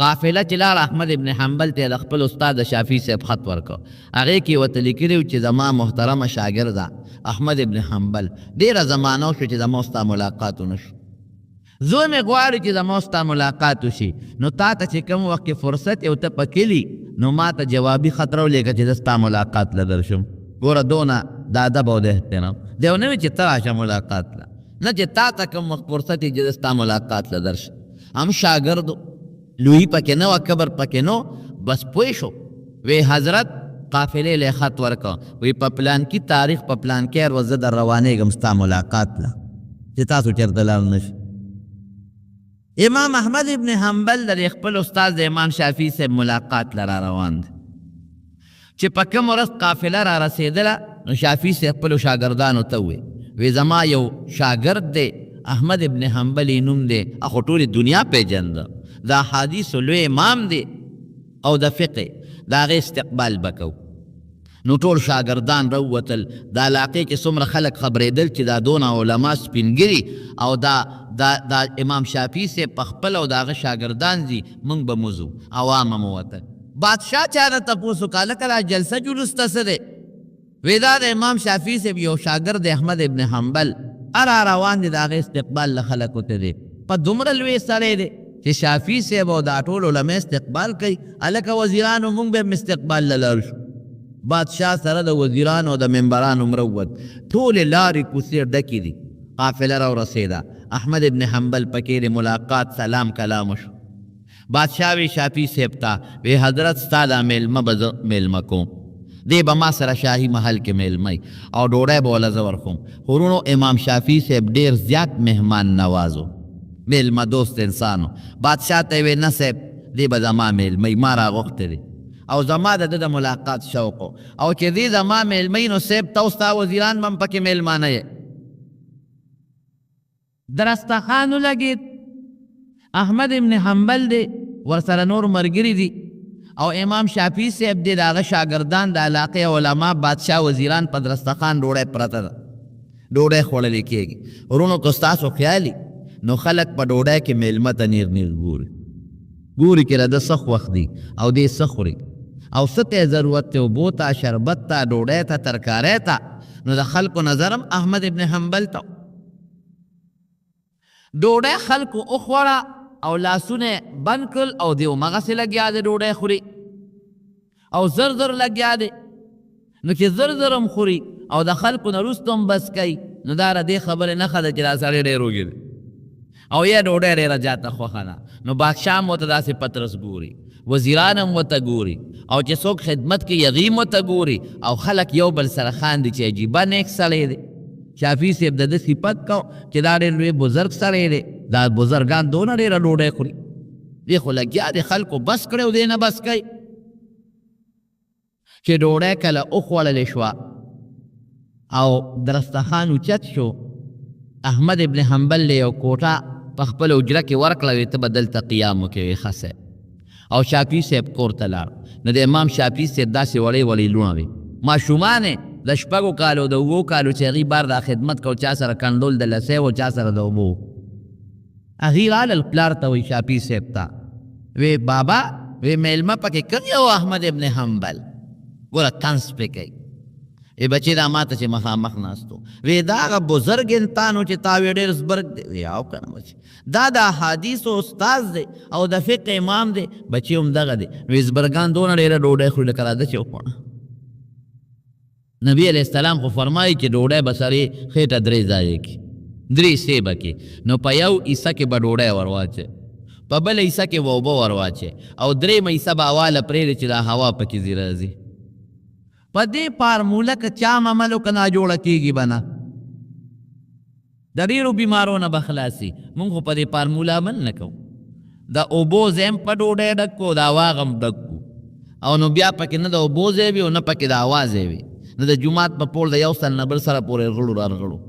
قافله چې لاړه احمد ابن حنبل ته د خپل استاد شافعي صاحب خط ورکړ، هغې کې ورته لیکلي چې زما محترمه شاګرده احمد ابن حنبل ډېره زمانه وشو چې زما ستا ملاقات ونه شو، زوی مې غواړي چې زما ستا ملاقات وشي، نو تا ته چې کوم وخت کې فرصت یې ته په کلي نو ما ته جوابي خط راولېږه چې زه ستا ملاقات له درشم. ګوره دونه د ادب او د احترام دی، او نه وي چې ته راشه ملاقات له، نه چې تا ته کوم وخت فرصت یې چې زه ستا ملاقات له درشم. هم شاګرد لوی پکې نه و، کبر پکې نه، بس پوه شو. وی حضرت قافلې له خط ورکړه، وی په پلان کې تاریخ په پلان کې هر ورځ در روانېږم ستا ملاقات له، چې تاسو چېرته لاړ نه شئ. امام احمد ابن حنبل د خپل استاد د امام شافعي صاحب ملاقات له را روان دی. چې په کوم ورځ قافله را رسېدله نو شافعي صاحب خپلو شاګردانو ته وی زما یو شاګرد دی احمد ابن حنبل یې نوم دی، اخو ټولې دنیا پیژنده، د احادیثو لوی امام دی او د فقه د هغې استقبال به کوو. نو ټول شاګردان راووتل، د علاقې کې څومره خلک خبرېدل چې دا دونه علما سپینګري او دا امام شافعي صاحب په خپل او د هغه شاګردان دي، موږ به موځو. عوام هم ووتل. بادشاه چا نه تپوس وکړه لکه دا جلسه جلوس ته څه دی؟ وی دا د امام شافعي صاحب یو شاګرد احمد ابن حنبل را روان دی، د هغې استقبال له خلکو ته دی. په دومره لوی سړی دی چې شافعي صاحب او دا ټول علما استقبال کوي، هلکه وزیرانو موږ به هم استقبال له لاړ شو. بادشاه سره د وزیرانو او د ممبرانو مروت، ټولې لارې کوڅې ډکې دي. قافله راورسېده، احمد ابن حنبل پکې د ملاقات سلام کلام وشو. بادشاه وی شافعي صاحب ته وی حضرت ستا دا میلمه به زه میلمه کوم، دی به ما سره شاهي محل کې میلمه او ډوډۍ به وله زه ورخوم. ورونو امام شافعي صاحب ډېر زیات مهمان نوازو، میلمه دوست انسانو. بادشاه ته وی نه صاحب دی به زما میلمه ما راغوښتی دی او زما د ده د ملاقات شوق او چې دی زما میلمه نو صاحب ته ستا وزیران به هم پکې میلمانه یې. درستخان ولګېد، احمد ابن حنبل دی ورسره نور ملګري دي، او امام شافعي صاحب دی د هغه شاګردان د علاقې علما بادشاه وزیران په درستخان ډوډۍ پرته ده، ډوډۍ خوړلې کېږي. ورونو که ستاسو خیالي نو خلک په ډوډۍ کې میلمه ته نیغ نیغ ګوري چې د ده څه خوښ دي او دی څه خوري او څه ته یې ضرورت دی، اوبو ته، شربت ته، ډوډۍ ته، ترکارۍ ته. نو د خلکو نظر هم احمد ابن حنبل ته. ډوډۍ خلکو وخوړه او لاسونه بند کړل او دی همغسې لګیا دی ډوډۍ خوري او زر زر لګیا دی. نو چې زر زر هم خوري او د خلکو نه وروسته هم بس کوي، نو دا د دې خبرې نښه ده چې دا سړی ډېر وږی دی او یا ډوډۍ ډېره زیاته خوښه ده. نو بادشاه هم ورته داسې پترس ګوري، وزیران هم ورته ګوري، او چې څوک خدمت کوي هغې هم ورته ګوري، او خلک یو بل سره خاندي چې عجیبه نیک سړی دی. شافعي صاحب د ده صفت کو چې دا ډېر لوی بزرګ سړی دی، دا بزرګان دونه ډېره ډوډۍ خوري، دی خو لګیا دی خلکو بس کړی او دی نه بس کوي. چې ډوډۍ کله وخوړلې شوه او درستخان اوچت شو، احمد ابن حنبل له یو کوټه په خپل حجره کې ورکړه، وی ته به دلته قیام وکوې ښه صاحب. او شافعي صاحب کور ته لاړ. نو د امام شافعي صاحب داسې وړې وړې لوڼه وې، ماشومان د شپږو کالو د اوو کالو چې هغې بار دا خدمت کو چا سره کنډول د لسی و چا سره د اوبو هغې رالل پلار ته وایي شافعي صاحب ته وی بابا وی میلمه پکې کوم یو احمد ابن حنبل ګوره طنز پې کوي ای بچې دا ماته چې مخامخ ناستو وی دا هغه بزرګ انسان و چې تا وی ډېر زبرګ دی وی او که نه بچې دا د احادیثو استاذ دی او د فقه امام دی بچې هم دغه دی وی زبرګان دونه ډېره ډوډۍ خوري لکه راځه چې وخوړه نبی علیه السلام خو فرمایي چې ډوډۍ به سړی خېټه درې ځایې کړي درې حصې به کړي نو په یو حصه کې به ډوډۍ ور واچوي په بله حصه کې به اوبه ور واچوي او درېیمه حصه به اواله پرېږدي چې دا هوا پکې ځي راځي په دې فارموله که چا عملو که ناجوړه کېږي به نه د ډېرو بیمارو نه به خلاصي مونږ خو په دې فارموله عمل نه کوو د اوبو ځای هم په ډوډۍ ډک کړو د هوا غم ډک کړو او نو بیا پکې نه د اوبو ځای وي او نه پکې د هوا ځای وي نه د جومات په پول د یو سل نه بل سره پورې رغړو رارغړو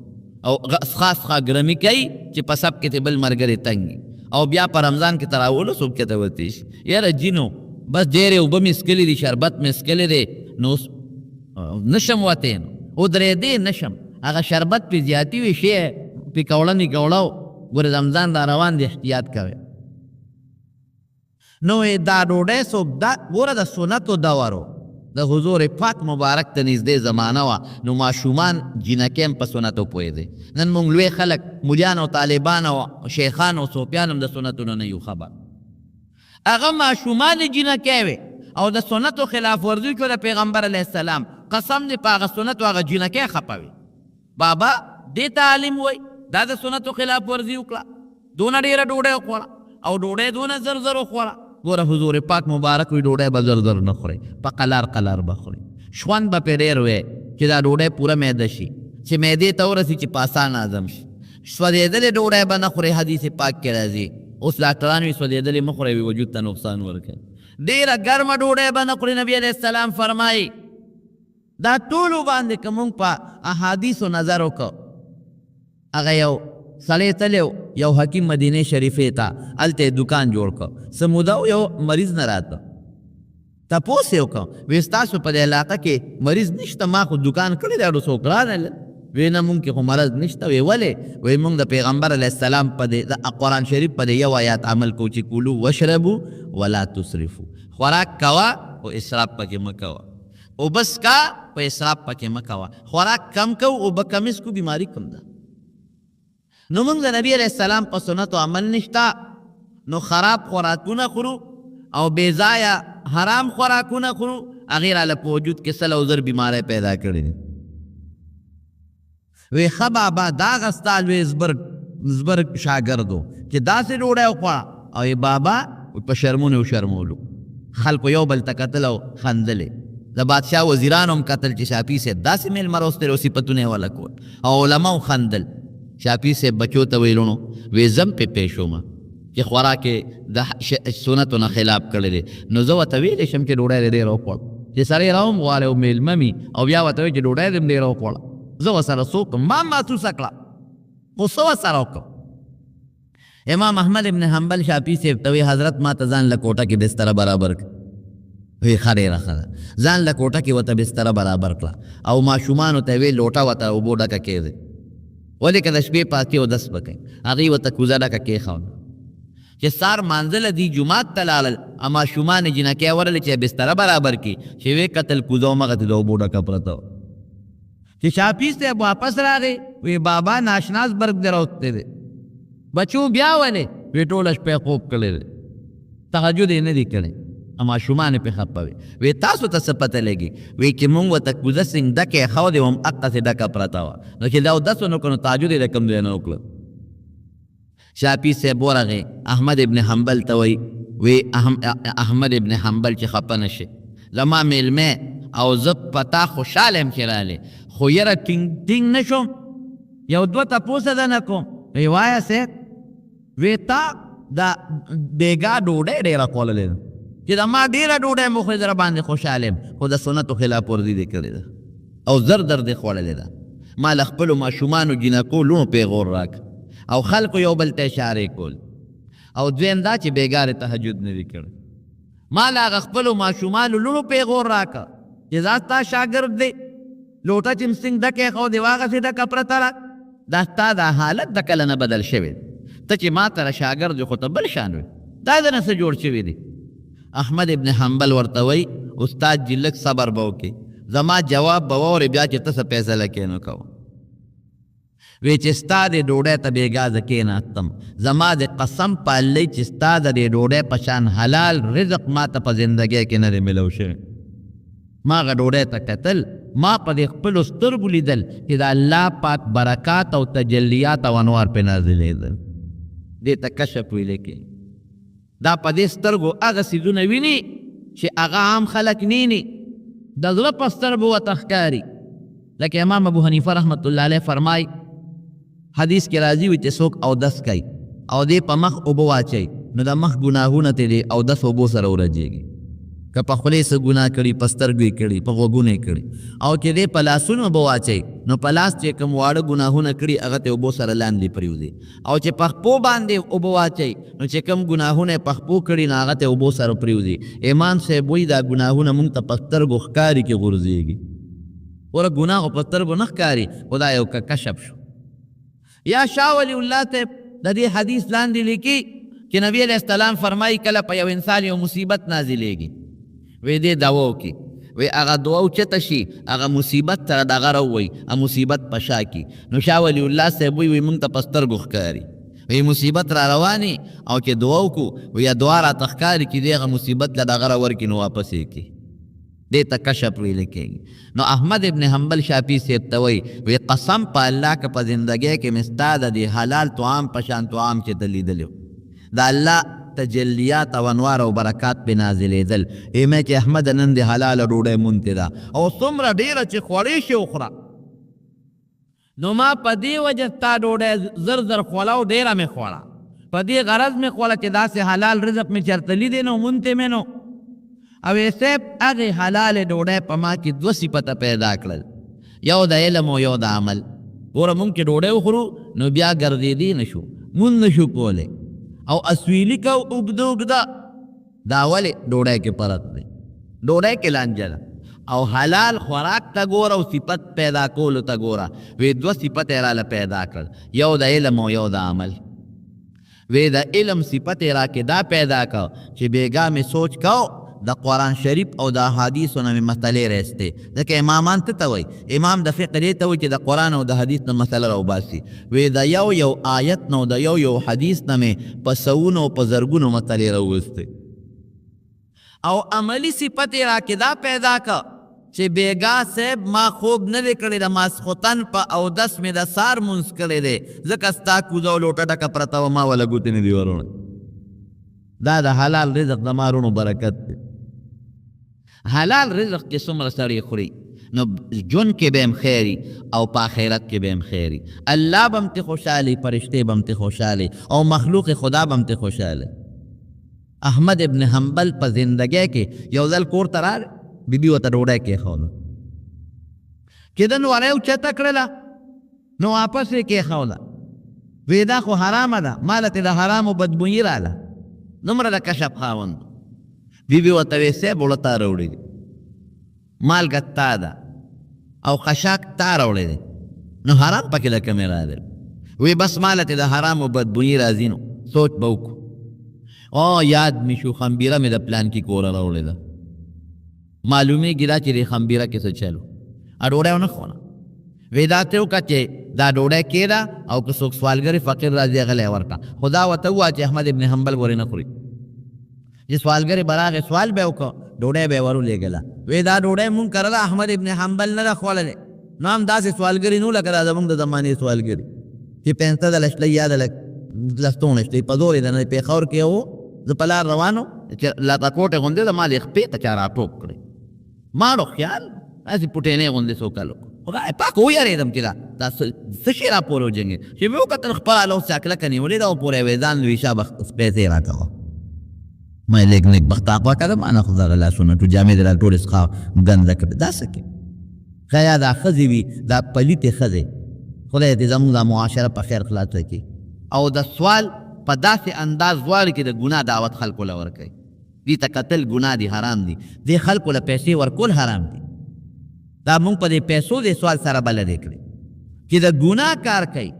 او خاص ګرمي کوي چې په سب کې ته بل ملګری تنګي او بیا په رمضان کې تر اولو صبح کې ته وتی شي یاره جینو بس ډېرې اوبه مې څښلې دي شربت مې څښلی دی نو نشم وتی نو ودرېدې نشم هغه شربت پې زیاتي وي شی پې کوړنې کوړو ګوره رمضان را روان دی احتیاط کوئ نو دا ډوډۍ صبح دا ګوره د سنتو دورو د حضور پاک مبارک ته نږدې زمانه وه نو ماشومان جینکې هم په سنتو پوهېدی نن مونږ لوی خلک مولیان او طالبان او شیخان او صوفیان هم د سنتونو نه یو خبر هغه ماشومان جینکې وې او د سنتو خلاف ورزي وکړه د پیغمبر علیه السلام قسم دې په هغه سنتو هغه جینکې خفه وي بابا دې تعلیم وای دا د سنتو خلاف ورزي وکړه دونه ډېره ډوډۍ وخوړه او ډوډۍ دونه زر زر وخوړه ګوره حضور پاک مبارک وي ډوډۍ به زر زر نه خورئ په قلار قلار به خورئ ژوند به پرې ډېر وی چې دا ډوډۍ پوره میده شي چې معدې ته ورسي چې په اسان هضم شي سوځېدلې ډوډۍ به نه خورئ حدیث پاک کې راځي اوس ډاکټران وي سوځېدلې مه خورئ وجود ته نقصان ورکوي ډېره ګرمه ډوډۍ به نه خوري نبي علیه السلام فرمایي دا ټولو باندې که مونږ په احادیثو نظر وکړو هغه یو سړی تللی یو حکیم مدینې شریفې ته هلته یې دکان جوړ کړ څه موده یو مریض نه راته تپوس یې وکړ وی ستاسو په دې علاقه کې مریض نشته ما خو دکان کړی دی څوک رانهلل وی نه مونږ کې خو مرض نشته وی ولې وی مونږ د پیغمبر علیه السلام په دې قرآن شریف په دې یو آیات عمل کوو چې کولو وشربو ولا تسرفو خوراک کوه او اسراف پکې مه کوه او بس کا په اسراف پکې مه کوه خوراک کم کو او به کمیس کو بیماری کم ده نو موږ د نبی علیه السلام په سنتو عمل نشته نو خراب خوراکونه خورو او بې ځایه حرام خوراکونه خورو هغې راله په وجود کې سل او زر بیماری پیدا کړي دي وی ښه بابا دا هغه ستا لوی زبرګ شاګرد و چې داسې ډوډۍ وخوړه او ای بابا په شرمونې وشرمولو خلکو یو بل ته کتل او خندلې د بادشاه وزیرانو هم کتل چې شافعي صاحب داسې میلمه راوستلی او صفتونه یې وله کول او علماو خندل شافعي صاحب بچو ته ویلونو وی زم پې پیښ ومه چې خوراک یې د سنتو نه خلاف کړی دی نو زه ورته ویلی شم چې ډوډۍ دې ډېره وخوړه چې سړی راوم غواړي او میلمه مي او بیا ورته وایي چې ډوډۍ دې هم ډېره وخوړه زه ورسره څوک ما محسوسه کړه خو څه ورسره وکړم امام احمد ابن حنبل شافعي صاحب ته وی حضرت ما ته ځان له کوټه کې بستره برابر کړه وی ښه ډېره ښه ده ځان له کوټه کې ورته بستره برابر کړه او ماشومانو ته وی لوټه ورته اوبو ډکه کېږدئ ولې که د شپې پاتې اودس به کوئ هغې ورته کوزه ډکه کېښوده چې سار مانځله دي جومات ته لاړل ماشومان یې جنکۍ ورلې چې بستره برابر کړي چې ویې کتل کوزه همغسې د اوبو ډکه پرته وه چې شافعي صاحب واپس راغی وی بابا ناشنا زبرګ دې راوستی دی بچو بیا ولې وی ټوله شپه خوب کړی دی تهجد یې نه دی کړی ماشومان یې پې خفه وي وی تاسو ته څه پته لګي وی چې مونږ ورته کوزه سینګ ډکې ایښودې وم هغسې ډکه پرته وه نو چې دا اودس ونه کړو نو تهجد یې د کوم ځای نه وکړه شافعي صاحب ورغې احمد ابن حنبل ته وی احمد ابن حنبل چې خفه نه شي زما میلمه او زه په تا خوشحاله یم چې راغلې خو یره ټینګ نه شوم یو دوه تپوسه ده نه کوم وی وایه صاحب وی تا دا بېګا ډوډۍ ډېره خوړلې ده چې د ما ډېره ډوډۍ مو خورې در باندې خوشحاله یم خو د سنتو خلاف ورزي دې کړې ده او زر در دې خوړلې ده ما له خپلو ماشومانو جینکو لوڼو پیغور راکړه او خلکو یو بل ته اشارې کول او دویم دا چې بېګارې تهجد نه دي کړی ما له هغه خپلو ماشومانو لوڼو پیغور راکړه چې دا ستا شاګرد دی لوټه چې مسنګ ډکې خو دې واغسې ډکه پرته ده دا ستا دا حالت د کله نه بدل شوی ته چې ما ته شاګرد خو ته بل شان وي دا د نه څه جوړ شوي دي احمد ابن حنبل ورته وی استاد جي لږ صبر به وکړې زما جواب به واورې بیا چې ته څه فیصله کې نه کوه وی چې ستا د ډوډۍ ته بېګازه کېناستم زما د قسم په الله چې ستا د دې ډوډۍ په شان حلال رزق ما ته په زندګۍ کې نه دی میلو شوی ما هغه ډوډۍ ته کتل ما په دې خپلو سترګو لیدل چې د الله پاک برکات او تجلیات او انوار پې نازلېدل دې ته کشف ویلی کې دا په دې سترګو هغه څیزونه ویني چې هغه عام خلک نیني د زړه په سترګو ورته ښکاري لکه امام ابو حنیفه رحمت الله علیه فرمای حدیث کې راځي وي چې څوک اودس کوي او دې په مخ اوبه واچوي نو د مخ ګناهونه ترې دې اودس اوبو سره ورجېږي که په خولې څه ګناه کړي په سترګو یې کړي په غوږونو یې کړي او چې دې په لاسونو اوبه واچوي نو په لاس چې کوم واړه ګناهونه کړي هغه ته اوبو سره لاندې پرېوځي او چې په خپو باندې اوبه واچوي نو چې کوم ګناهونه یې په خپو کړي نو هغه ته اوبو سره پرېوځي امام صاحب وایي دا ګناهونه مونږ ته په سترګو ښکاري کې غورځېږي وره ګناه خو په سترګو نه ښکاري خو دا یو کشف شو یا شاه ولی الله ته د دې حدیث لاندې لیکي چې نبی علیہ السلام فرمایي کله په یو انسان یو مصیبت نازلېږي وی دې دعا وکړي وی هغه دعا اوچته شي هغه مصیبت سره دغه راووایي مصیبت په شا کي نو شاه ولی الله صاحب وی مونږ ته په سترګو ښکاري وی مصیبت را رواني او چې دعا وکړو وی دعا راته ښکاري چې دې هغه مصیبت له دغه راورکړي نو واپس یې کړي دې ته کشف ویل کېږي نو احمد ابن حنبل شافعي صاحب ته وی قسم په الله که په زندګۍ کې مې ستا د دې حلال طعام په شان طعام چې ته لیدلی د الله تجلیات او انوار او برکات پې نازلېدل ایمه چې احمد نن د حلاله ډوډۍ مونتې ده او څومره ډېره چې خوړې شي وخوره نو ما په دې وجه ستا ډوډۍ زر زر خوړه او ډېره مې خوړه په دې غرض مې خوړه چې داسې حلال رزق مې چېرته لیدې نو مونتې مې نو او صاحب هغې حلالې ډوډۍ په ما کې دوه صفته پیدا کړل یو د علم او یو د عمل ګوره مونږ چې ډوډۍ وخورو نو بیا ګرځېدی نه شو مونځ نه شو کولی او اسویلی کو اوږده اوږده دا ولې ډوډۍ کې فرق دی ډوډۍ کې لانجه ده او حلال خوراک ته ګوره او صفت پیدا کولو ته ګوره وی دوه صفت یې راله پیدا کړل یو د علم او یو د عمل وی د علم صفت یې راکې دا پیدا کړ چې بېګا مې سوچ کو د قرآن شریف او د حدیثو نه مې مسلې رایستې ځکه امامان ته ته وایي امام د فقه دې ته وایي چې د قرآن او د حدیث نه مسله راوباسي وی د یو یو آیت نه او د یو یو حدیث نه مې په سوونو او په زرګونو مسلې راوستې او عملی صفت یې راکې دا پیدا کړه چې بېګا صاحب ما خوب نه دی کړی د ماسخوتن په اودس مې د سار مونځ کړی دی ځکه ستا کوزه او لوټه ډکه پرته وه ما وله ګوتې نه دي وروړی دا د حلال رزق د مارونو برکت دی حلال رزق چې څومره سړی خوري نو جون کې به هم خیري او په آخرت کې به هم خیري الله به هم تې خوشحالي فرشتې به هم تې خوشحالي او مخلوق خدا به هم تې خوشحالي احمد ابن حنبل په زندګۍ کې یو ځل کور ته راغی بیبي ورته ډوډۍ کېښوله چې د نوړۍ اوچته کړله نو واپس یې کېښوله وی دا خو حرامه ده ما له تې د حرامو بدبویي راله دومره د کشف خاوند بیبي ورته وی صاحب اوړه تا راوړي دي مالګه تا ده او خشاک تا راوړی دی نو حرام پکې له کومې راغلی وی بس ما له تې د حرامو بدبویي راځي نو سوچ به وکړو او یاد مې شو خمبیره مې د پلان کې کوره راوړې ده معلومیږي دا چې دې خمبیره کې څه چلو ډوډۍ ونه خوړه وی دا ته وکړه چې دا ډوډۍ کېده او که څوک سوالګرې فقیر راځي هغه لی ورکړه خو دا ورته ووایه چې احمد ابن حنبل ورې نه خوري چې سوالګرې به راغې سوال به یې وکړه ډوډۍ به یې ورولېږله وی دا ډوډۍ مونږ کرله احمد ابن حنبل نه ده خوړلې نو هم داسې سوالګري نو لکه دا زمونږ د زمانې سوالګري چې پنځه د لشلۍ یا د لستونه شتې په زور یې د پېښور کې و زه په لار روان وم چې لټکوټې غوندې د ما د خپې ته چا راټوپ کړې ما ډو خیال داسې پوټینې غوندې سوکل خدای پاک ویرېدم چې دا څه شی را پورې وجنګې چې مې وکتل خپله لوسې کلکه نیولې ده او پورې وې ځان ویشا پیسې راکوه ما یې لږ نیک بخته اقوا کړم انا خو دغه لاسونه ټول جامې د ټولې څخه ګنده کړې دا څه کې ښه دا ښځې وي دا پلیتې ښځې خدای دې زموږ دا معاشره په خیر خلاصه کړي او د سوال په داسې انداز غواړي چې د ګناه دعوت خلکو له ورکوي دې ته کتل ګناه دي حرام دي دې خلکو له پیسې ورکول حرام دي دا مونږ په دې پیسو دې سوال سره بلدې کړې چې د ګناه کار کوي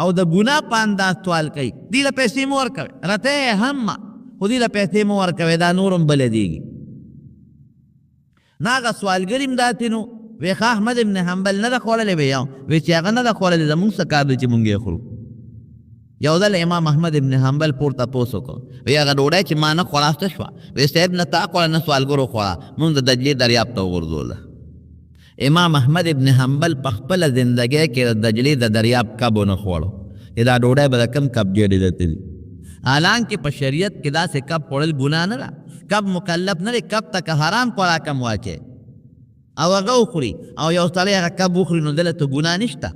او د ګناه په انداز سوال کوي، دې له پیسې مو ورکوئ، رته هم خو دې له پیسې مو ورکوئ، دا نور هم بلدېږي. نه هغه سوالګر هم داسې نو وی ښه احمد ابن حنبل نه ده خوړلې وی وی چې هغه نه ده خوړلې زمونږ څه کار دی چې مونږ یې خورو. یو ځل امام احمد ابن حنبل پورته تپوس وکړ، وی هغه ډوډۍ چې ما نه خوړه څه شوه؟ وی صاحب نه تا خوړه نه سوالګرو خوړه، مونږ د دجلې دریاب ته وغورځوله. امام احمد ابن حنبل په خپله زندګۍ کې د دجلې د دریاب کب ونه خوړو چې دا ډوډۍ به د کم کب جېډې دته دي. حالانکې په شریعت کې داسې کب خوړل ګناه نه ده، کب مکلف نه دی، کب ته که حرام خوراک هم واچوي او هغه وخوري او یو سړی هغه کب وخوري نو دلته ګناه نشته،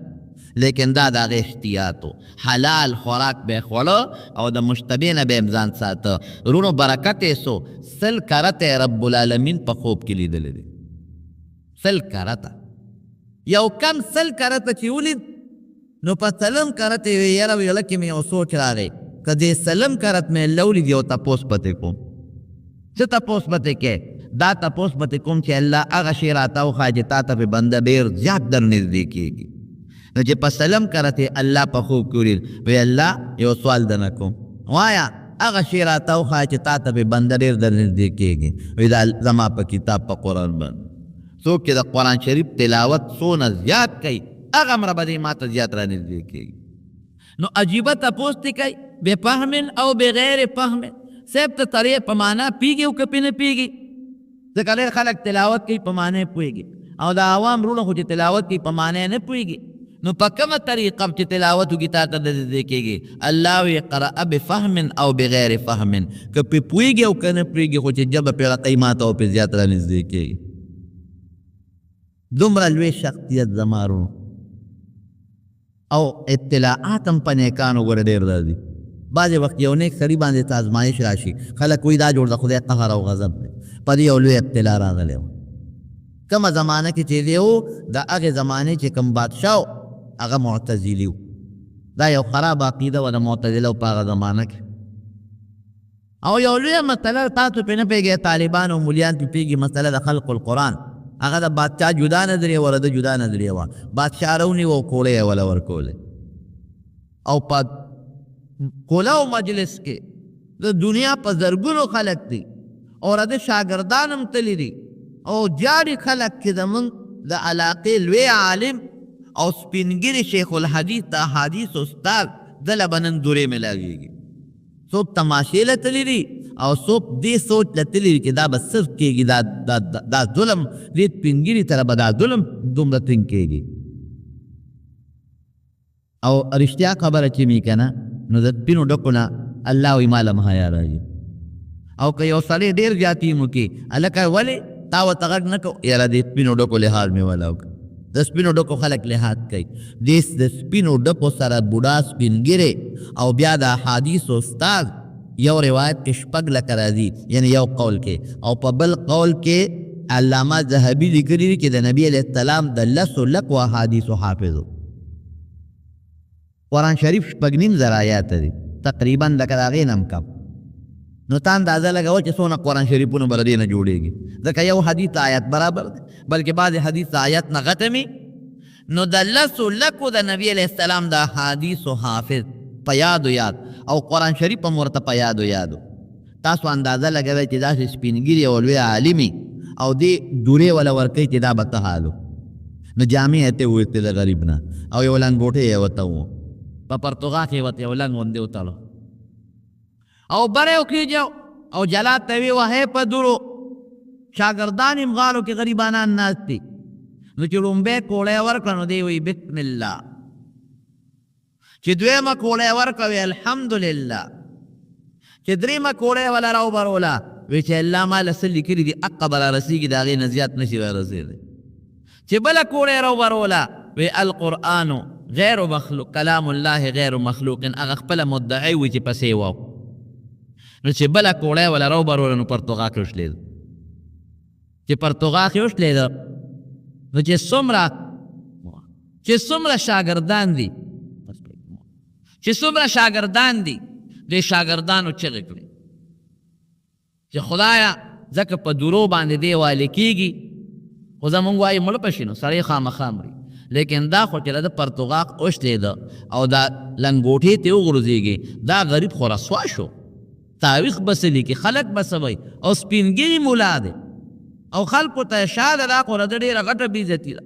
لیکن دا د هغې احتیاط و، حلال خوراک به یې خوړه او د مشتبې نه به یې ځان ساته. رونو برکت یې سو 100 کرته رب العالمین په خوب کې لیدلی دی، 100 کرته. یو کم 100 کرته چې ولید نو په 30 کرته یې وی یاره ویله کې مې یو سوچ راغی که دې 30 کرت مې لولید یو تپوس پتې کوم. څه تپوس پتې کې؟ دا تپوس پتې کوم چې الله هغه شی راته وښایي چې تا ته پې بنده ډېر زیات در نږدې کېږي. نو چې په 30 کرته الله په خوب کې ولید وی الله یو سوال درنه کوم، وایه هغه شی راته وښایي چې تا ته پې بنده ډېر در نږدې کېږي. وی دا زما په کتاب په قرآن باندې څوک چې د قرآن شریف تلاوت څونه زیات کوي هغه مره به دې ما ته زیات را نږدې کېږي. نو عجیبه تپوس دې کوي بې فهم او بغیر فهم. صاحب ته طریق په معنا پیږي او که پې نه پیږي؟ ځکه ډېر خلک تلاوت کوي په معنا یې پوهېږي او د عوام رونه خو چې تلاوت کوي په معنا یې نه پوهېږي. نو په کومه طریقه چې تلاوت وکړي تا ته نږدې کېږي؟ الله وی قرأ بفهم او بغیر فهم، که پې پوهېږي او که نه پوهېږي خو چې ژبه پې رقی ما ته او پې زیات را نږدې کېږي. دومره لوی شخصیت زما رونو او اطلاعات هم په نیکانو ګوره ډېر راځي. بعضې وخت یو نیک سړي باندې ته ازمایش راشي، خلک وایي دا جوړ د خدای قهر او غضب دی، په دې یو لوی ابتلا راغلی و. کومه زمانه کې چې دی و د هغې زمانې چې کوم بادشاه و هغه معتزلي و. دا یو خراب عقیده وه د معتزله په هغه زمانه کې. او یو لویه مسله تاسو پې نه پوهېږئ، طالبان او مولیان پې پوهېږي، مسله د خلق القرآن. هغه د بادشاه جدا نظریه وه، د جدا نظریه وه. بادشاه راونیوه او کوړی یې وله ورکولې او په کولو مجلس کې د دنیا په زرګونو خلک دي او د شاګردان هم تللی دي او جاړي خلک چې زمونږ د علاقې لوی عالم او سپینګیري شیخ الحدیث د احادیث استاد دله به نن دورې میلاویږي. څوک تماشې له تللی دي او څوک دې سوچ له تللی دي چې دا به صرف کېږي، دا ظلم دې سپینګیري سره به دا ظلم دومره ټینګ کېږي. او رښتیا خبره چې مې که نه نو د سپینو ډکو نه الله وایي ما له حیا راځي. او که یو سړی ډېر زیاتي مو کې هلکه ولې تا ورته غږ نه کوو؟ یاره د سپینو ډکو لحاظ مې ولا وکړه. د سپینو ډکو خلک لحاظ کوي، د سپینو ډکو سره بوډا سپینګیری او بیا د احادیث استاد یو روایت کې 6 لکه راځي، یعنی یو قول کې، او په بل قول کې علامه ذهبي لیکلي دي چې د نبي علیه السلام د 10 لکو احادیثو حافظ. قرآن شریف 6.5 آیات دي تقریبا لکه د هغې نه هم کم. نو تا اندازه لګوه چې څونه قرآن شریفونه به د دې نه جوړېږي، ځکه یو حدیث آیت برابر دی، بلکې بعضې حدیث آیت نه غټمي. نو د 10 لکو د نبي علیه السلام د احادیثو حافظ په یادو یاد او قرآن شریف هم ورته په یادو یادو. تاسو اندازه لګوئ چې داسې سپینګیري او لوی عالمي او دې دورې وله ورکوي چې دا به څه حال و. نو جامې یې ته وویستې د غریب نه او یو لنګوټې یې ورته و، په پرتغا کې ورته یو لنګ غوندې وتړو او بره یې وخېجو او جلات ته ویې وهې په درو. شاګردان یې مغالو کې غریبانان ناست دي. نو چې لومبی کوړی ورکړه نو دی وایي بسم الله، چې دویمه کوړی ورکړه وی الحمدلله، چې دریمه کوړی وله راوبروله وی چې الله ما له څه لیکلي دي حقه به رارسېږي، د هغې نه زیات نشي رارسېدی. چې بله کوړی راوبروله وی القرآن غیر مخلوق، کلام الله غیر مخلوق، هغه خپله مدعی وي چې پسې و. نو چې بله کوړی وله راوبروله نو پرتغا کې وشلېده. چې پرتغا کې وشلېده نو چې څومره شاګردان دي دې شاګردانو چغې کړې چې خدایه ځکه په درو باندې دی والی کېږي، خو زمونږ وایي مړه به شي نو سړی خامخا مري. لیکن دا خو چې د پرتوغاق اوش دی ده او دا لنګوټې ته وغورځېږي دا غریب خو رسوا شو. تاریخ بس لیکي خلک بس وایي او سپینګیري مولا دی او خلکو ته شاده دا خو د ډېره غټه بېعزتي ده.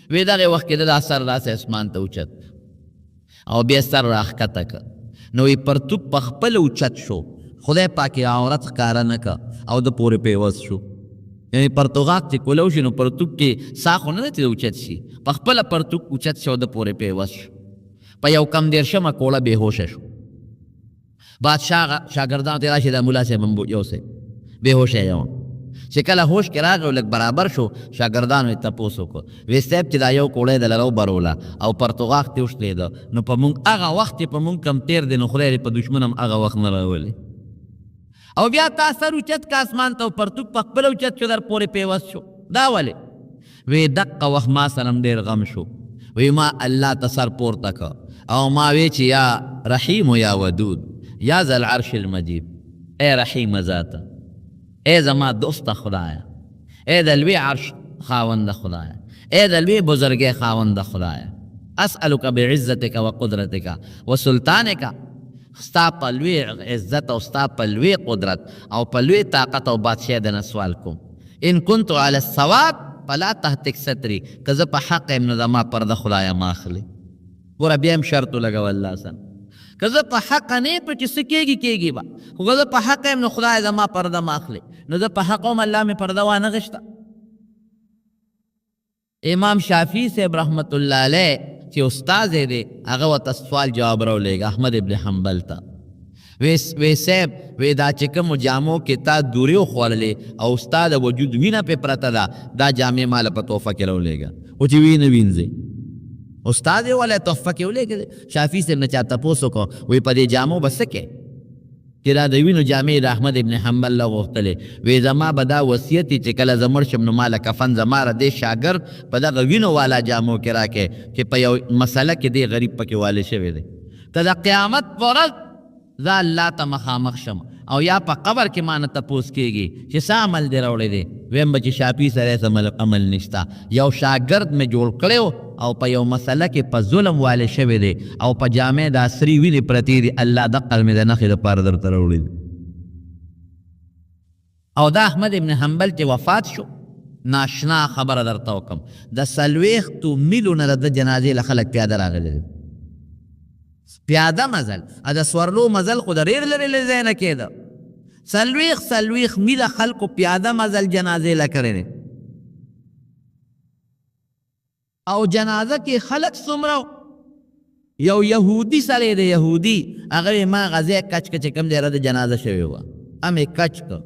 وی دغې وخت کې دا سر داسې اسمان ته اوچت او بیا سر راښکته که نو وی پرتوګ په خپله اوچت شو. خدای پاک یې عورت ښکاره نه که او د پورې پیوز شو. یعنی پرتوغاق چې کولو شي نو پرتوګ کې سا خو نه ده چې اوچت شي، په خپله پرتوګ اوچت شو د پورې پیوز شو. په یو کم دېرشمه کوړه بېهوشه شو. بادشاه شاګردانو ته راشي دا ملا صاحب یو صاحب بېهوشه یم. چې کله هوش کې راغی او لږ برابر شو شاګردانو یې تپوس وکړو وی صاحب چې دا یو کوړی د لرو بروله او پرتوغاق ته وشلېده نو په مونږ هغه وخت یې په مونږ کم تېر دی نو خدای دې په دشمن هم هغه وخت نه راولي. او بیا تا سر اوچت که اسمان ته او پرتوګ په خپله اوچت شو در پورې پیوز شو. دا ولې؟ وی دقه وخت ما سره هم ډېر غم شو. وی ما الله ته سر پورته که او ما وی چې یا رحیم و یا ودود یا ذا العرش المجید، ای رحیم ذاته، ای زما دوست خدایا، ای د لوی عرش خاوند خدایا، ای د لوی بزرګۍ خاوند خدایا، اسألک بعزتک و قدرتک و سلطانک، ستا په لوی عزت او ستا په لوی قدرت او په لوی طاقت او بادشاهۍ د نه سوال کوم. ان كنت علی الصواب فلا تهتک ستري، که زه په حق یم نو زما پرده خدایا ما اخلي. ګوره بیا هم شرط ولګوه الله سن که زه په حق نه په چې څه کېږي کېږي به، خو که زه په حق یم نو خدای زما پرده ما اخلي. نو زه په حق هم الله مې پرده وانه غشته. امام شافعي صاحب رحمت الله علیه چې استاد یې دی هغه ورته سوال جواب راولېږه احمد ابن حنبل ته. وی صاحب وی دا چې کومو جامو کې تا دورې وخوړلې او ستا د وجود وینه پې پرته ده دا جامې ماله په تحفه کې راولېږه. او چې وینه وینځې استاد یې ولی تحفه کې ولېږه. شافعي صاحب نه چا تپوس وکړو وی په دې جامو به څه کې چې دا د وینو جامې د احمد ابن حنبل له غوښتلې. وی زما به دا وصیت چې کله زه مړ شم نو ماله کفن زما را دې شاګرد په دغه وینو والا جامو کې راکې چې په یو مسله کې دې غریب پکې والی شوی دی. که د قیامت په ورځ زه الله ته مخامخ شم او یا په قبر کې ما نه تپوس کېږي چې څه عمل دې راوړی دی، ویم به چې شافعي سره څه عمل نشته. یو شاګرد مې جوړ کړی او په یو مسله کې په ظلم والی شوی دی او په جامې د عصري وینې پرتې دي، الله دقل مې د نښې دپاره درته راوړي دي. او دا احمد ابن حنبل چې وفات شو ناشنا خبره درته وکم د 40 میلو نه د جنازې له خلک پیاده راغلي دي. پیاده مزل د سورلو مزل خو د ډېر لرې له ځای نه کېده. 40 میله خلکو پیاده مزل جنازې له کړی دی. او جنازه کې خلک څومره یو یهودي سړی دی یهودي هغه ما غځی کچ که چې کوم ځای د جنازه شوې وه امې کچ که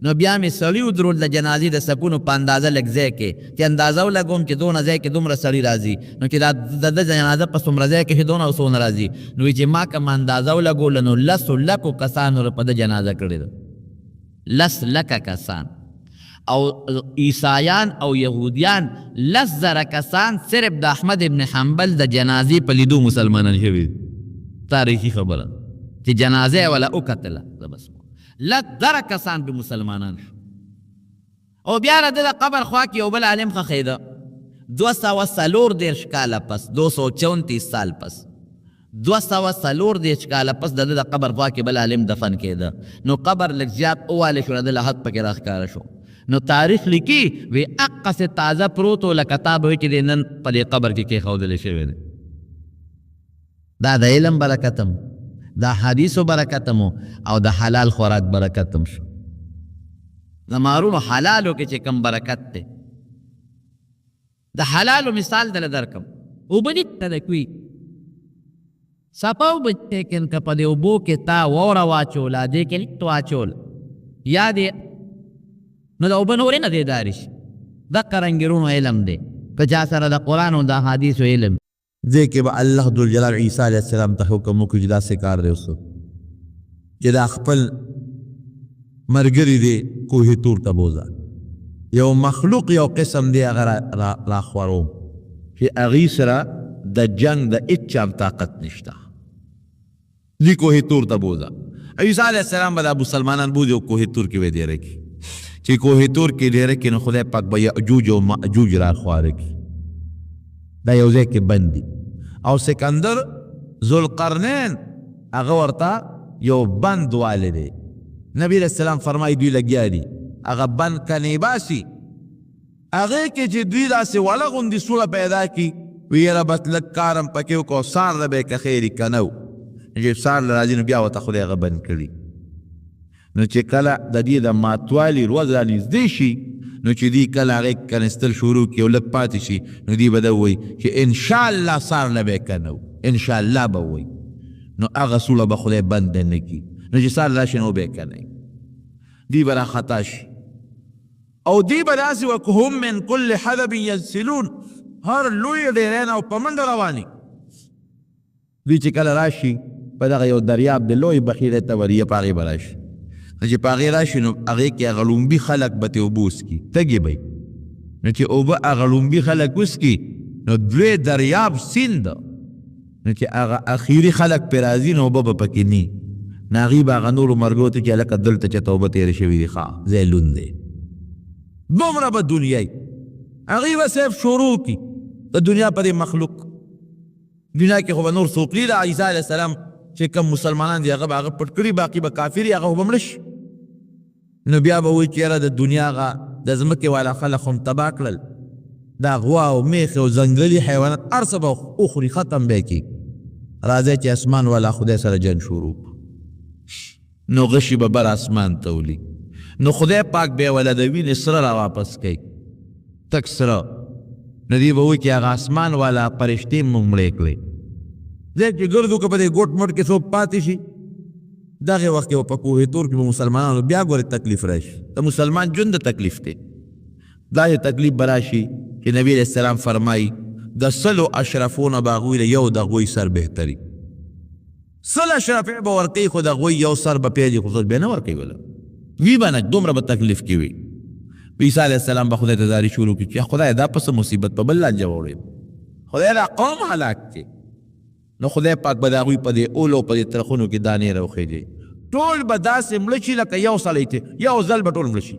نو بیا مې سړي ودرول د جنازې د سپونو په اندازه لږ ځای کې چې اندازه ولګوم چې دونه ځای کې دومره سړي راځي نو چې د ده جنازه په څومره ځای کې چې دونه او څونه راځي نو چې ما کوم اندازه ولګوله نو 10 کسانو په ده جنازه کړې ده. 10 کسان او عیسایان او یهودیان 10,000 کسان صرف د احمد ابن حنبل د جنازې په لیدو مسلمانان شوي. تاریخي خبره چې جنازه یې ولا وکتله بس 10,000 کسان به مسلمانان شو. او بیا د ده قبر خوا کې یو بل عالم ښخېده 240 کاله پس 234 سال پس 240 کاله پس د ده د قبر خوا کې بل عالم دفن کېده. نو قبر لږ زیات ووالی شو د ده له حد پکې راښکاره شو. نو تاریخ لیکي وی اقصې تازه پروت و لکه تا به وی چې د نن په دې قبر کې کېښودلی شوی دی. دا د علم برکتم د حدیثو برکتم او د حلال خوراک برکتم شو. د مارونو حلالو کې چې کم برکت دی د حلالو مثال دله درکم. اوبه دې ته کوي صفا اوبه لیکن که په دې اوبو کې تا واوره واچوله دې کې لټ واچول یا دې نو د اوبه نورې نه دیداري شي. دقه رنګرونو علم دی که چا سره د قرآن او د حدیثو علم دې کې به الله ذوالجلال عیسی علیه السلام ته حکم وکړي چې داسې کار دی اوس چې دا خپل ملګري دی کوهي تور ته بوځه یو مخلوق یو قسم دی هغه راخورو چې هغې سره د جنگ د هېڅ چا طاقت نشته دی کوهي تور ته بوځه. عیسی علیه السلام به دا مسلمانان بوځي او کوهي تور کې به دیره کړي چې کوه تور کې ډېره کې نو خدای پاک به یأجوج او مأجوج را خواره کړي دا یو ځای کې بند دي او سکندر ذوالقرنین هغه ورته یو بند والی دی نبی علیہ السلام فرمایي دوی لګیا دي هغه بند کنې باسي هغې کې چې دوی داسې وله غوندې سوړه پیدا کړي وی یاره بس لږ کار هم پکې وکړو سار له به یې که خیر که نه و چې سار له راځي نو بیا ورته خدای هغه بند کړي نو چې کله د دې د ماتوالي ورځ را نږدې شي نو چې دوی کله هغې کنستل شروع کړي او لږ پاتې شي نو دوی به ده ووایي چې انشاءالله سار له به یې که نه و انشاءالله به ووایي نو هغه سوړه به خدای بند نه کړي نو چې سار راشي نو به یې که نه دوی به راخطا شي او دوی به داسې وکړو هم من کل حدب ینسلون هر لوی ډیرین او په منډه رواني دوی چې کله راشي په دغه یو دریاب د لوی بخیرې ته وري په هغې به راشي چې په هغې راشي نو هغې کې هغه لومبي خلک به ترې اوبه وڅکي تږي به نو چې اوبه هغه لومبي خلک وڅکي نو دوی دریاب سیند ده نو چې هغه اخیري خلک پرې راځي نو اوبه به پکې ني نو هغې به هغه نورو مرګو ته چې هلکه دلته چې ته اوبه تېرې شوي دي ښه ځای لوند دی دومره به دنیا یي هغې به صرف شروع کړي د دنیا په دې مخلوق دنیا کې خو به نور څوک نه د عیسی علیه السلام چې کوم مسلمانان دي هغه به هغه پټ کړي باقي به کافر یي هغه خو به مړه شي نو بیا به وایي چې یاره د دنیا هغه د ځمکې والا خلک هم تباه کړل دا غوا او میخې او ځنګلي حیوانات هر څه به وخوري ختم به یې کړي راځئ چې اسمان والا خدای سره جنګ شروع نو غشي به بر اسمان ته ولي نو خدای پاک به یې وله د وینې سره را واپس کوي تک سره نو دی به وایي چې هغه اسمان والا فرشتې مونږ مړې کړې ځکه چې ګرځو که په دې ګوټ مټ کې څوک پاتې شي دغې وخت کې به په کوه طور کې به مسلمانانو بیا ګورې تکلیف راشي د مسلمان ژوند د تکلیف دی دا یې تکلیف به راشي چې نبی علیه السلام فرمایي د سلو اشرفونه به هغوی له یو د هغوی سر بهتري سل اشرفې به ورکوي خو د هغوی یو سر به پیل خو بیا نه ورکوي وله وی به نه دومره به تکلیف کې وي عیسی علیه السلام به خدای ته زاري شروع کړي چې خدای دا پس مصیبت په بل لانجه وړی خدای دا قوم هلاک کړي نو خدای پاک به د هغوی په دې اولو په دې ترخونو کې دانې راوخېږي ټول به داسې مړه شي لکه یو سړی ته یو ځل به ټول مړه شي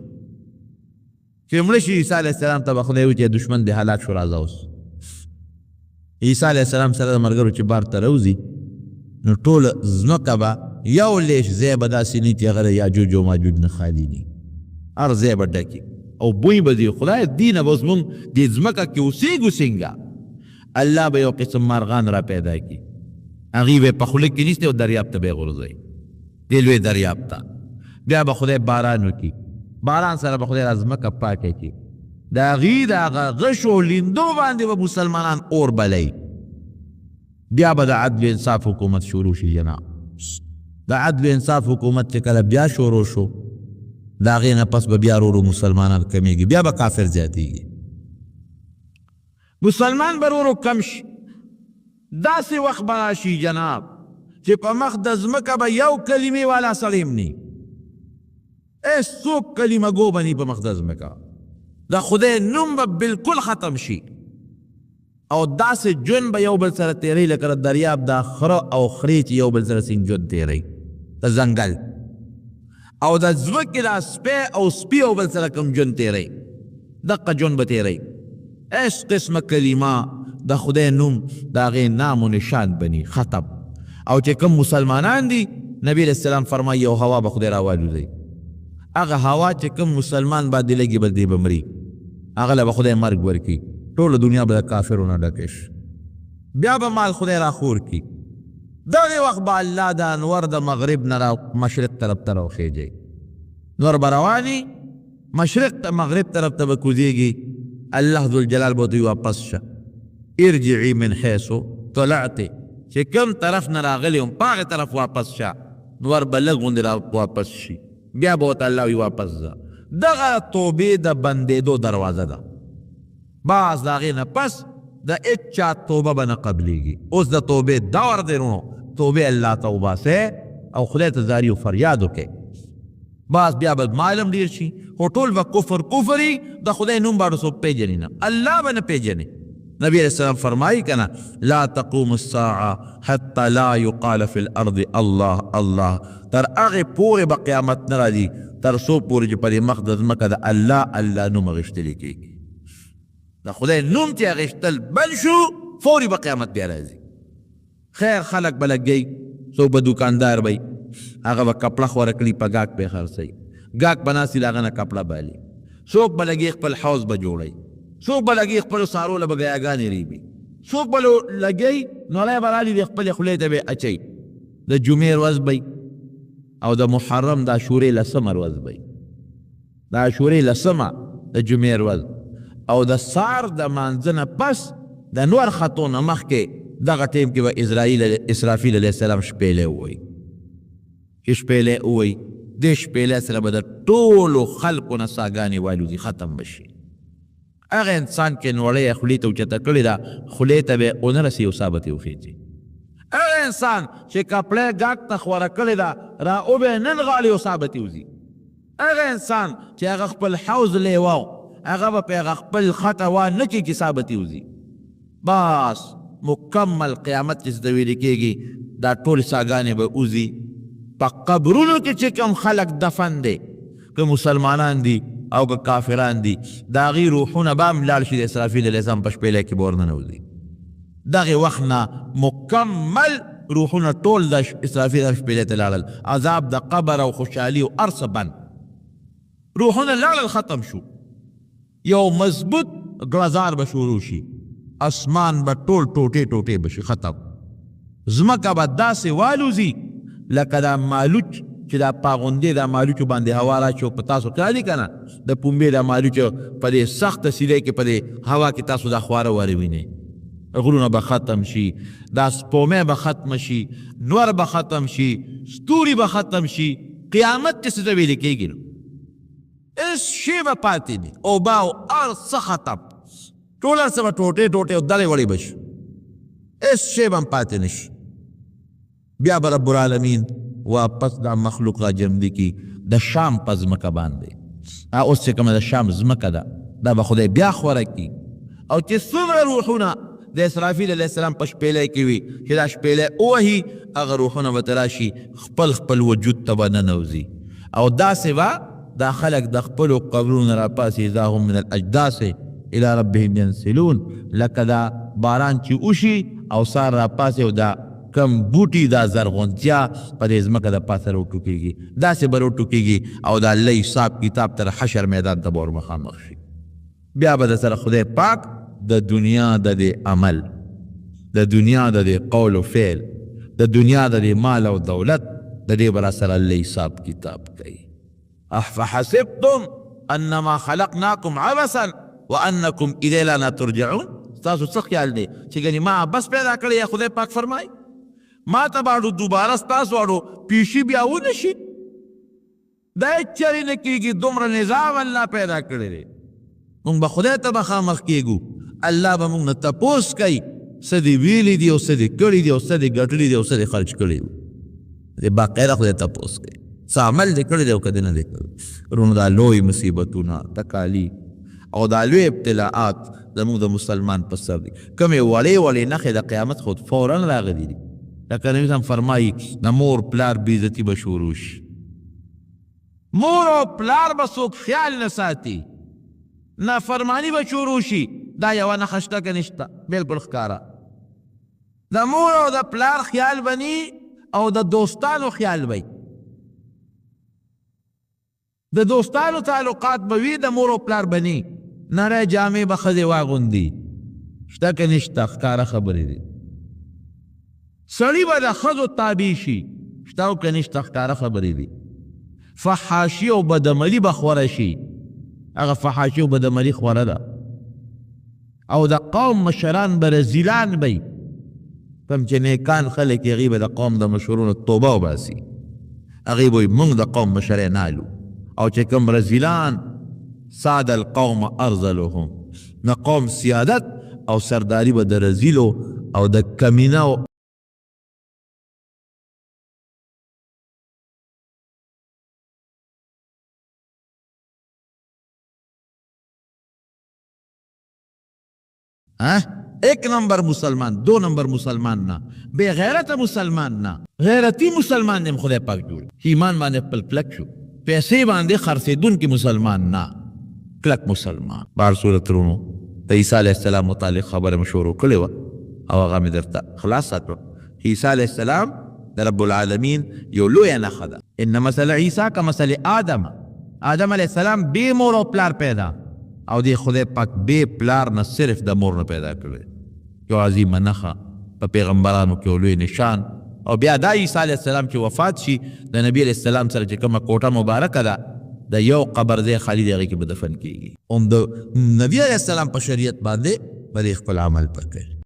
چې مړه شي عیسی علیه السلام ته به خدای وایي چې دشمن دې هلاک شو راځه اوس عیسی علیه السلام سره د ملګرو چې بار ته راوځي نو ټوله ځمکه به یو لیش ځای به داسې نه چې هغه د یاجوج او ماجوج نه خالي نه هر ځای به ډکي او بوی به دی خدای دینه به زمونږ دې ځمکه کې اوسېږو څنګه الله به یو قسم مارغان را پیدا کړي هغې به په خوله کې نیسي او دریاب ته به یې غورځوي دې لوی دریاب ته بیا به خدای باران وکړي باران سره به خدای را ځمکه پاکه کړي د هغې د هغه غشو لیندو باندې به مسلمانان اور بلی بیا به د عدل انصاف حکومت شروع شي جناب د عدل انصاف حکومت چې کله بیا شروع شو د هغې نه پس به بیا ورو مسلمانان کمیږي بیا به کافر زیاتېږي مسلمان به ورو کم شي داسې وخت به راشي جناب چې په مخ د ځمکه به یو کلمې والا سړی هم نه څوک کلمه ګو به نه په مخ د ځمکه د خدای نوم به بالکل ختم شي او داسې ژوند به یو بل سره تېروي لکه د دریاب دا خره او خرې چې یو بل سره څنګه ژوند تېروي د ځنګل او د ځمکې دا سپی او سپي یو بل سره کوم ژوند تېروي دقه ژوند به تېروي هېڅ قسمه کلمه د خدای نوم د هغې نام و نشان بني ختم او چې کوم مسلمانان دي نبی علیه السلام فرمایي یو هوا به خدای راوالوځي هغه هوا چې کوم مسلمان باندې لګي به دی به مري هغه له به خدای مرګ ورکړي ټوله دنیا به د کافرو نه ډکه شي بیا به مال خدای راخور کړي دغې وخت به الله د انور د مغرب نه را مشرق طرف ته راوخېږي نور به رواني مشرق ته مغرب طرف ته به کوزېږي الله ذوالجلال به دوی واپس شه ارجعي من حیث طلعتې چې کوم طرف نه راغلی هم په هغې طرف واپس شه نور به لږ غوندې را واپس شي بیا به ورته الله وي واپس ځه دغه توبې د بندېدو دروازه ده بعض د هغې نه پس د هېچا توبه به نه قبلیږي اوس د توبې دور دی نو توبې الله ته وباسئ او خدای ته زاري او فریاد وکړئ بعض بیا به مال هم ډېر شي خو ټول به کفر وي د خدای نوم به څوک پېژني نه الله به نه پېژني نبی علیہ السلام فرمائی کنا لا تقوم الساعة حتى لا يقال في الارض الله الله تر هغې پورې به قیامت نه راځي تر څو پورې چې په دې مخ د ځمکه د الله نوم اخیستلی کېږي. د خدای نوم چې اخیستل بل شو فوري به قیامت بیا راځي. خیر خلک به لګوي، څوک به دوکاندار وي، هغه به کپړه خوره کړي په ګاک پې خرڅوي، ګاک به ناستي د هغه نه کپړه بالي. څوک به لګي خپل حوض به جوړوي، څوک به لګي خپلو څارو له به ګیاګانې ریبي، څوک به لګي نړۍ به رالي د خپلې خولې ته به اچوي. د جمعې ورځ به او د محرم د عاشورې لسمه ورځ به د عاشورې لسمه د جمعې ورځ او د سار د مانځه نه پس د نور خطو نه مخکې دغه ټیم کې به اسرافیل علیه السلام شپېلې ووایي. چې شپېلې ووایي دې شپېلې سره به د ټولو خلکو نه ساګانې والوځي، ختم به شي. هغه انسان چې نوړۍ خولې ته اوچته کړې ده خولې ته به ونه رسي او سا به ترې وخېږي. هغه انسان چې کپړی ګاک ته خوره کړې ده را وبې نن غاړې او سا به ترې وځي. هغه انسان چې هغه خپل حوض لیواو هغه به پې هغه خپل خټه وانه کېږي سا به ترې وځي. بس مکمل قیامت چې ته ویلې کېږي دا ټولې ساګانې به وځي. په قبرونو کې چې کوم خلک دفن دی، که مسلمانان دي او که کافران دي، د هغې روحونه به هم لاړ شي د اسرافیل علیه السلام په شپېلی کې به ورننوځي. دغې وخت نه مکمل روحونه ټول د اسرافیل شپېلی ته لاړل، عذاب د قبر او خوشحالي او هر څه بند، روحونه لاړل ختم شو. یو مضبوط ګړزار به شروع شي، اسمان به ټول ټوټې ټوټې به شي، ختم. ځمکه به داسې والوځي لکه دا مالوچ چې دا پاغوندې دا مالوچو باندې هوا راچو په تاسو کړي که نه د پنبې دا مالوچو په دې سخته سیلۍ کې په دې هوا کې تاسو دا خواره واره وینئ. غرونه به ختم شي، دا سپومې به ختم شي، نور به ختم شي، ستوري به ختم شي. قیامت چې څه ته ویلې کېږي نو هېڅ شی به پاتې نه، اوبه او هر څه ختم، ټول هر څه به ټوټې ټوټې او دلې وړې به شي، هېڅ شی به هم پاتې نه شي. بیا به رب العالمین واپس دا مخلوق را جمع کی د شام په ځمکه باندې. اوس چې کومه د شام ځمکه ده دا به خدای بیا خوره کی، او چې څومره روحونه د اسرافیل علیه السلام په شپېلی کې وي چې دا شپېلی ووهي هغه روحونه به ته راشي خپل خپل وجود ته به ننوځي، او داسې به دا خلک د خپلو قبرونو راپاسي اذا هم من الاجداث الى ربهم ینسلون، لکه دا باران چې وشي او سار راپاسي او دا کم بوټي دا زرغونتیا په دې ځمکه د پاسه راوټوکېږي، داسې به راوټوکېږي او د الله حساب کتاب تر حشر میدان ته به ور مخامخ شي. بیا به د سره خدای پاک د دنیا د دې عمل، د دنیا د دې قول و فعل، د دنیا د دې مال او دولت د دې به را سره الله حساب کتاب کوي. افحسبتم انما خلقناکم عبثا وانکم الینا لا ترجعون. تاسو څه خیال دی چې ګنې ما بس پیدا کړی یا خدای پاک فرمایي ما ته باړو دوباره ستاسو واړو پیشي بیا ونه شي؟ دا چرې نه کېږي، دومره نظام الله پیدا کړی دی. مونږ به خدای ته مخامخ کېږو، الله به مونږ نه تپوس کوي څه دې ویلي دي او څه دې کړي دي او څه دې ګټلي دي او څه دې خرچ کړي دي. باقاعده خدای تپوس کوي څه عمل دې کړی دی او که دې نه دی کړی. ورونو دا لوی مصیبتونه، تکالیف او دا لوی ابتلاعات زموږ د مسلمان په سر دي. کومې وړې وړې نښې د قیامت خود فورا راغلي دي. لکه نبي صاحب فرمایي د مور پلار بېعزتي به شروع شي، مور او پلار به څوک خیال نه ساتي، نافرماني به شروع شي. دا یوه نښه شته که نشته؟ بلکل ښکاره. د مور او د پلار خیال بني او د دوستانو خیال بی. د دوستانو تعلقات به وي، د مور او پلار بني. نری جامې به ښځې واغوندي، شته که نشته؟ ښکاره خبرې دي. سړي به د ښځو تابع شي، شته او که نشته؟ ښکاره خبرې دي. فحاشي او بدعملي به خوره شي، هغه فحاشي او بدعملي خوره ده. او د قوم مشران به رزیلان بی، کوم چې نیکان خلک یې هغې به د قوم د مشرونو توبه وباسي، هغې به موږ د قوم مشرۍ نالو. او چې کوم رزیلان ساد القوم ارذلهم، نه قوم سیادت او سرداری به د رزیلو او د کمینو ایک نمبر مسلمان، دو نمبر مسلمان نه، بے غیرت مسلمان نه، غیرتی مسلمان نیم خدای پاک جوړ. ایمان باندې خپل کلک شو، پیسې باندې خرڅېدونکي مسلمان نه، کلک مسلمان. بهر صورت رونو د عیسی علیه السلام متعلق خبره مې شروع کړې وه او هغه مې درته خلاصه کړه. عیسی علیه السلام د رب العالمین یو لویه نښه ده. ان مثل عیسی کمثل آدم، آدم علیه السلام بې مور او پلار پیدا او دی خدای پاک بې پلار نه صرف د مور نه پیدا کړی. یو عظیمه نښه په پیغمبرانو کې یو لوی نشان. او بیا دا عیسی علیه السلام چې وفات شي د نبی علیه السلام سره چې کومه کوټه مبارکه ده د یو قبر ځای خالي دی، هغې کې به دفن کېږي. هم د نبی علیه السلام په شریعت باندې به خپل عمل پر کوي.